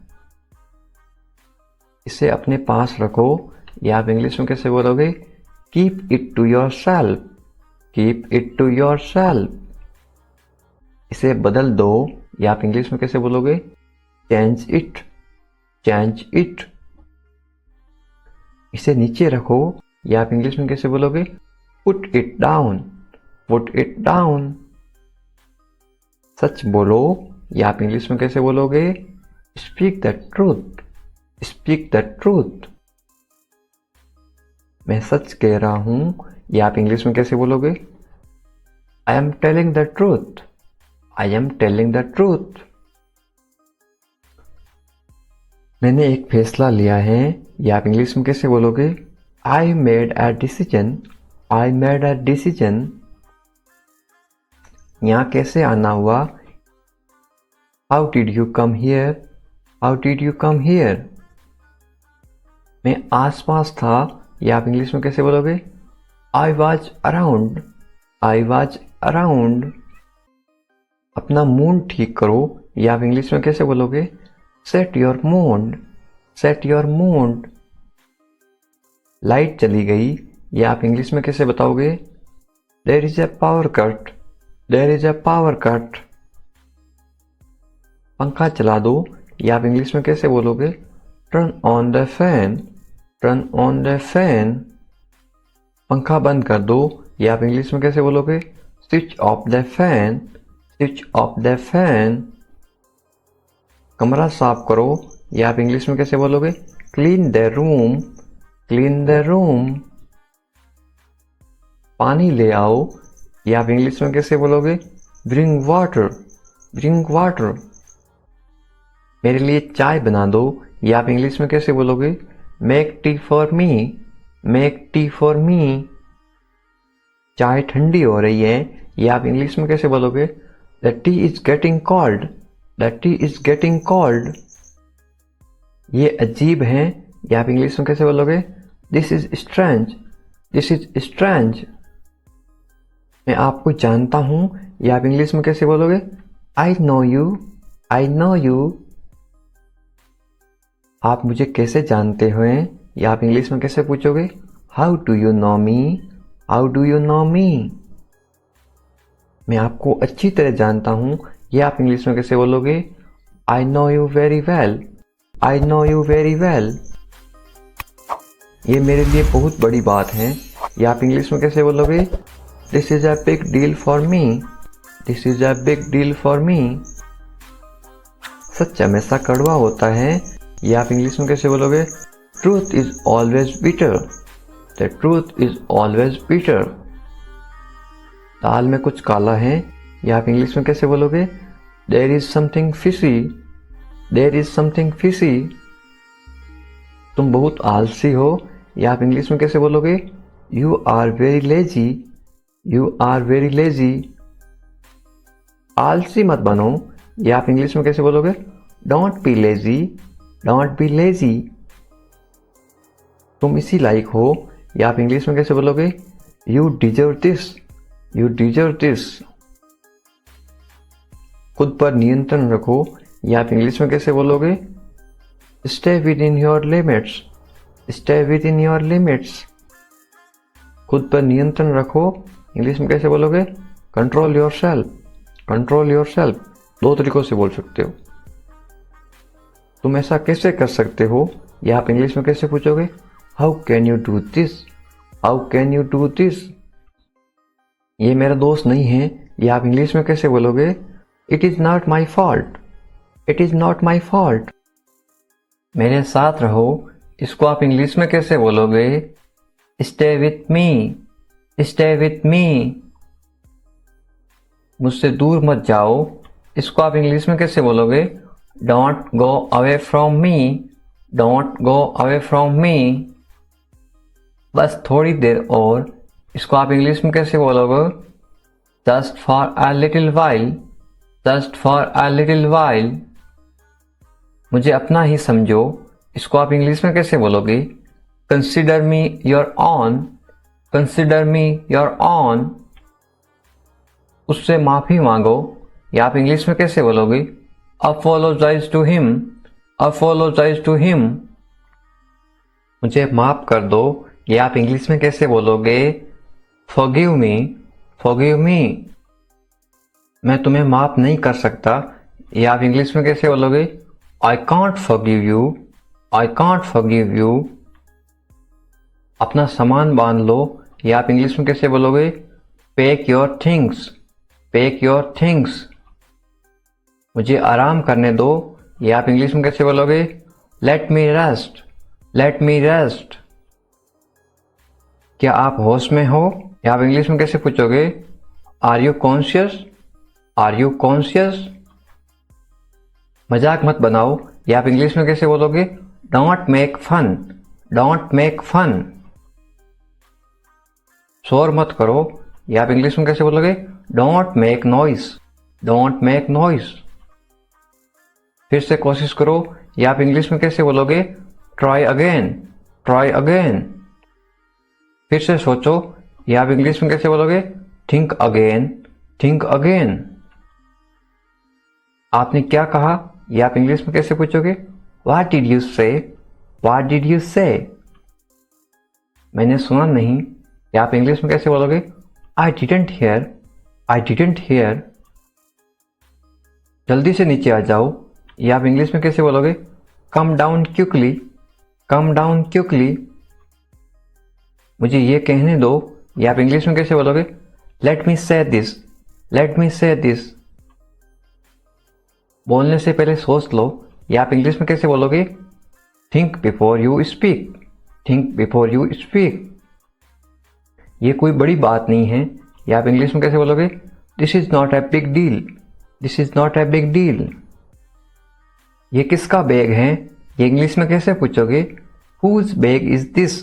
इसे अपने पास रखो। या आप इंग्लिश में कैसे बोलोगे? Keep it to yourself. Keep it to yourself. इसे बदल दो। या आप इंग्लिश में कैसे बोलोगे? Change it. Change it. इसे नीचे रखो। या आप इंग्लिश में कैसे बोलोगे? Put it down. Put it down. सच बोलो। या आप इंग्लिश में कैसे बोलोगे? Speak the truth. Speak the truth. मैं सच कह रहा हूं। या आप इंग्लिश में कैसे बोलोगे? I am telling the truth. I am telling the truth. मैंने एक फैसला लिया है। या आप इंग्लिश में कैसे बोलोगे? I made a decision. I made a decision. यहां कैसे आना हुआ? How did you come here? How did you come here? मैं आसपास था। या आप इंग्लिश में कैसे बोलोगे? I was around. I was around. अपना मूड ठीक करो। या आप इंग्लिश में कैसे बोलोगे? Set your mood. Set your mood. Light चली गई। या आप इंग्लिश में कैसे बताओगे? There is a power cut. There is a power cut. पंखा चला दो। या आप इंग्लिश में कैसे बोलोगे? Turn on the fan. Turn on the fan. पंखा बंद कर दो। या आप इंग्लिश में कैसे बोलोगे? Switch off the fan. Switch off the fan. कमरा साफ करो। या आप इंग्लिश में कैसे बोलोगे? Clean the room. Clean the room. पानी ले आओ। या आप इंग्लिश में कैसे बोलोगे? Bring water. Bring water. मेरे लिए चाय बना दो। या आप इंग्लिश में कैसे बोलोगे? Make tea for me. Make tea for me. चाय ठंडी हो रही है। या आप इंग्लिश में कैसे बोलोगे? The T is getting cold. The T is getting cold. ये अजीब है। या आप इंग्लिश में कैसे बोलोगे? This is strange. This is strange. मैं आपको जानता हूं। या आप इंग्लिश में कैसे बोलोगे? I know you. I know you. आप मुझे कैसे जानते हो? या आप इंग्लिश में कैसे पूछोगे? How do you know me. How do you know me. मैं आपको अच्छी तरह जानता हूं। या आप इंग्लिश में कैसे बोलोगे? I know you very well. I know you very well. ये मेरे लिए बहुत बड़ी बात है। या आप इंग्लिश में कैसे बोलोगे? This is a big deal for me. This is a big deal for me. सच हमेशा कड़वा होता है। या आप इंग्लिश में कैसे बोलोगे? Truth is always bitter. The truth is always bitter. दाल में कुछ काला है। या आप इंग्लिश में कैसे बोलोगे? There is something fishy. There is something fishy. तुम बहुत आलसी हो। या आप इंग्लिश में कैसे बोलोगे? You are very lazy. You are very lazy. आलसी मत बनो। या आप इंग्लिश में कैसे बोलोगे? Don't be lazy. Don't be lazy. तुम इसी लायक हो। या आप इंग्लिश में कैसे बोलोगे? You deserve this. You deserve this. खुद पर नियंत्रण रखो। या आप इंग्लिश में कैसे बोलोगे? Stay with in your limits. Stay with in your limits. खुद पर नियंत्रण रखो। इंग्लिश में कैसे बोलोगे? Control your self. Control your self. दो तरीकों से बोल सकते हो। तुम ऐसा कैसे कर सकते हो? या आप इंग्लिश में कैसे पूछोगे? How can you do this. How can you do this. ये मेरा दोस्त नहीं है। या आप इंग्लिश में कैसे बोलोगे? It is not my fault. It is not my fault. मेरे साथ रहो। इसको आप इंग्लिश में कैसे बोलोगे? Stay with me. Stay with me. मुझसे दूर मत जाओ। इसको आप इंग्लिश में कैसे बोलोगे? Don't go away from me, don't go away from me. बस थोड़ी देर और, इसको आप इंग्लिश में कैसे बोलोगे? Just for a little while, just for a little while. मुझे अपना ही समझो, इसको आप इंग्लिश में कैसे बोलोगे? Consider me your own, consider me your own. उससे माफी मांगो, या आप इंग्लिश में कैसे बोलोगे? Apologise to him, apologise to him. मुझे माफ कर दो, ये आप इंग्लिश में कैसे बोलोगे? Forgive me, forgive me. मैं तुम्हें माफ नहीं कर सकता, ये आप इंग्लिश में कैसे बोलोगे? I can't forgive you, I can't forgive you. अपना सामान बांध लो, ये आप इंग्लिश में कैसे बोलोगे? Pack your things, pack your things. मुझे आराम करने दो, ये आप इंग्लिश में कैसे बोलोगे? लेट मी रेस्ट, लेट मी रेस्ट। क्या आप होश में हो, या आप इंग्लिश में कैसे पूछोगे? Are you conscious, are you conscious. मजाक मत बनाओ, या आप इंग्लिश में कैसे बोलोगे? Don't make fun, don't make fun. शोर मत करो, या आप इंग्लिश में कैसे बोलोगे? Don't make noise, don't make noise. फिर से कोशिश करो, या आप इंग्लिश में कैसे बोलोगे? Try again, try again. फिर से सोचो, या आप इंग्लिश में कैसे बोलोगे? Think again, think again. आपने क्या कहा, या आप इंग्लिश में कैसे पूछोगे? व्हाट डिड यू से, व्हाट डिड यू से। मैंने सुना नहीं, या आप इंग्लिश में कैसे बोलोगे? I didn't here, I didn't here. जल्दी से नीचे आ जाओ, या आप इंग्लिश में कैसे बोलोगे? Come down quickly, come down quickly. मुझे ये कहने दो, या आप इंग्लिश में कैसे बोलोगे? लेट मी से दिस, लेट मी से दिस। बोलने से पहले सोच लो, या आप इंग्लिश में कैसे बोलोगे? Think before you speak, think before you speak. ये कोई बड़ी बात नहीं है, या आप इंग्लिश में कैसे बोलोगे? This is not a big deal, this is not a big deal. ये किसका बैग है, ये इंग्लिश में कैसे पूछोगे? Whose bag is this,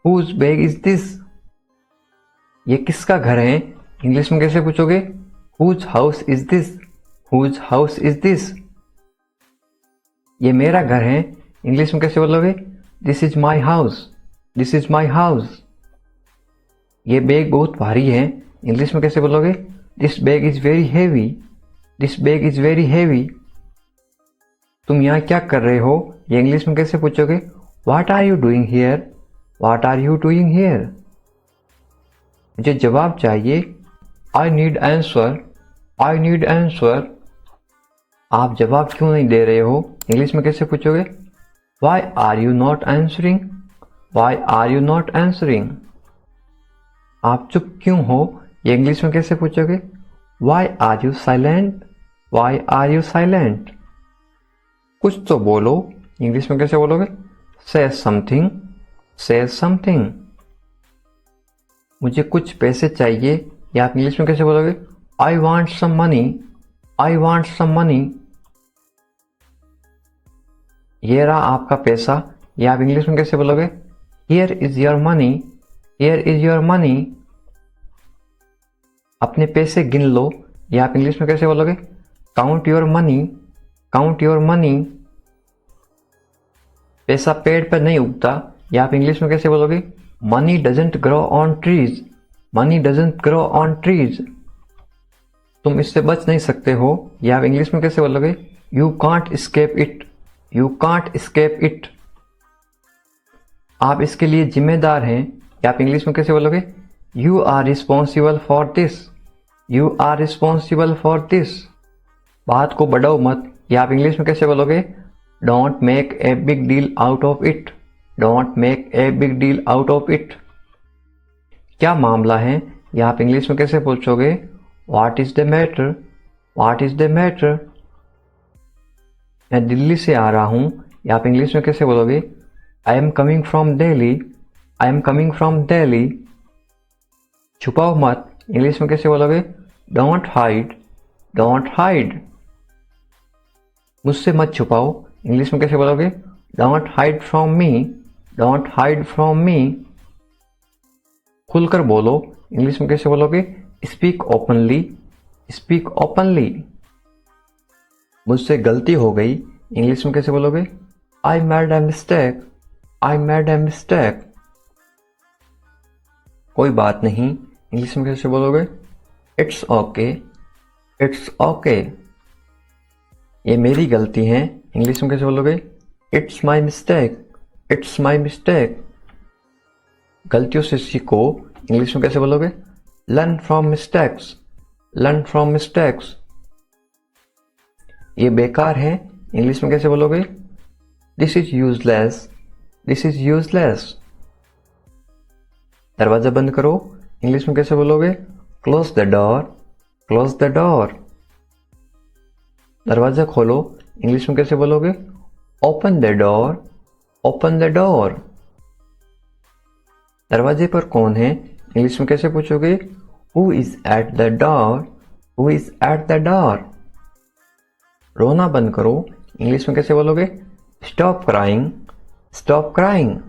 whose bag is this. ये किसका घर है, इंग्लिश में कैसे पूछोगे? Whose house is this, whose house is this. ये मेरा घर है, इंग्लिश में कैसे बोलोगे? This is my house, this is my house. ये बैग बहुत भारी है, इंग्लिश में कैसे बोलोगे? This bag is very heavy, this bag is very heavy. तुम यहाँ क्या कर रहे हो, ये इंग्लिश में कैसे पूछोगे? What are you doing here, what are you doing here. मुझे जवाब चाहिए, I need answer, I need answer. आप जवाब क्यों नहीं दे रहे हो, इंग्लिश में कैसे पूछोगे? Why are you not answering, why are you not answering. आप चुप क्यों हो, ये इंग्लिश में कैसे पूछोगे? Why are you silent, why are you silent. कुछ तो बोलो, इंग्लिश में कैसे बोलोगे? से समथिंग, से समथिंग। मुझे कुछ पैसे चाहिए, या आप इंग्लिश में कैसे बोलोगे? I want some money, I want some money. ये रहा आपका पैसा, या आप इंग्लिश में कैसे बोलोगे? Here is your money, here is your money. अपने पैसे गिन लो, या आप इंग्लिश में कैसे बोलोगे? Count your money, count your money. पैसा पेड़ पर नहीं उगता, या आप इंग्लिश में कैसे बोलोगे? Money doesn't grow on trees, money doesn't grow on trees. तुम इससे बच नहीं सकते हो, या आप इंग्लिश में कैसे बोलोगे? You can't escape it, you can't escape it. आप इसके लिए जिम्मेदार हैं, या आप इंग्लिश में कैसे बोलोगे? You are responsible for this, you are responsible for this. बात को बढ़ाओ मत, या आप इंग्लिश में कैसे बोलोगे? Don't make a big deal out of it, don't make a big deal out of it. क्या मामला है, या आप इंग्लिश में कैसे पूछोगे? What is the matter, what is the matter. मैं दिल्ली से आ रहा हूं, या आप इंग्लिश में कैसे बोलोगे? I am coming from Delhi, I am coming from Delhi. छुपाओ मत, इंग्लिश में कैसे बोलोगे? Don't hide, don't hide. मुझसे मत छुपाओ, इंग्लिश में कैसे बोलोगे? Don't hide from me, don't hide from me. खुलकर बोलो, इंग्लिश में कैसे बोलोगे? Speak openly, speak openly. मुझसे गलती हो गई, इंग्लिश में कैसे बोलोगे? I made a mistake, I made a mistake. कोई बात नहीं, इंग्लिश में कैसे बोलोगे? It's okay, it's okay. ये मेरी गलती है, इंग्लिश में कैसे बोलोगे? It's my mistake, it's my mistake. गलतियों से सीखो, इंग्लिश में कैसे बोलोगे? Learn from mistakes, learn from mistakes. ये बेकार है, इंग्लिश में कैसे बोलोगे? This is useless, this is useless. दरवाजा बंद करो, इंग्लिश में कैसे बोलोगे? Close the door, close the door. दरवाजा खोलो, इंग्लिश में कैसे बोलोगे? Open the door, open the door. दरवाजे पर कौन है, इंग्लिश में कैसे पूछोगे? Who is at the door, who is at the door. रोना बंद करो, इंग्लिश में कैसे बोलोगे? Stop crying, stop crying.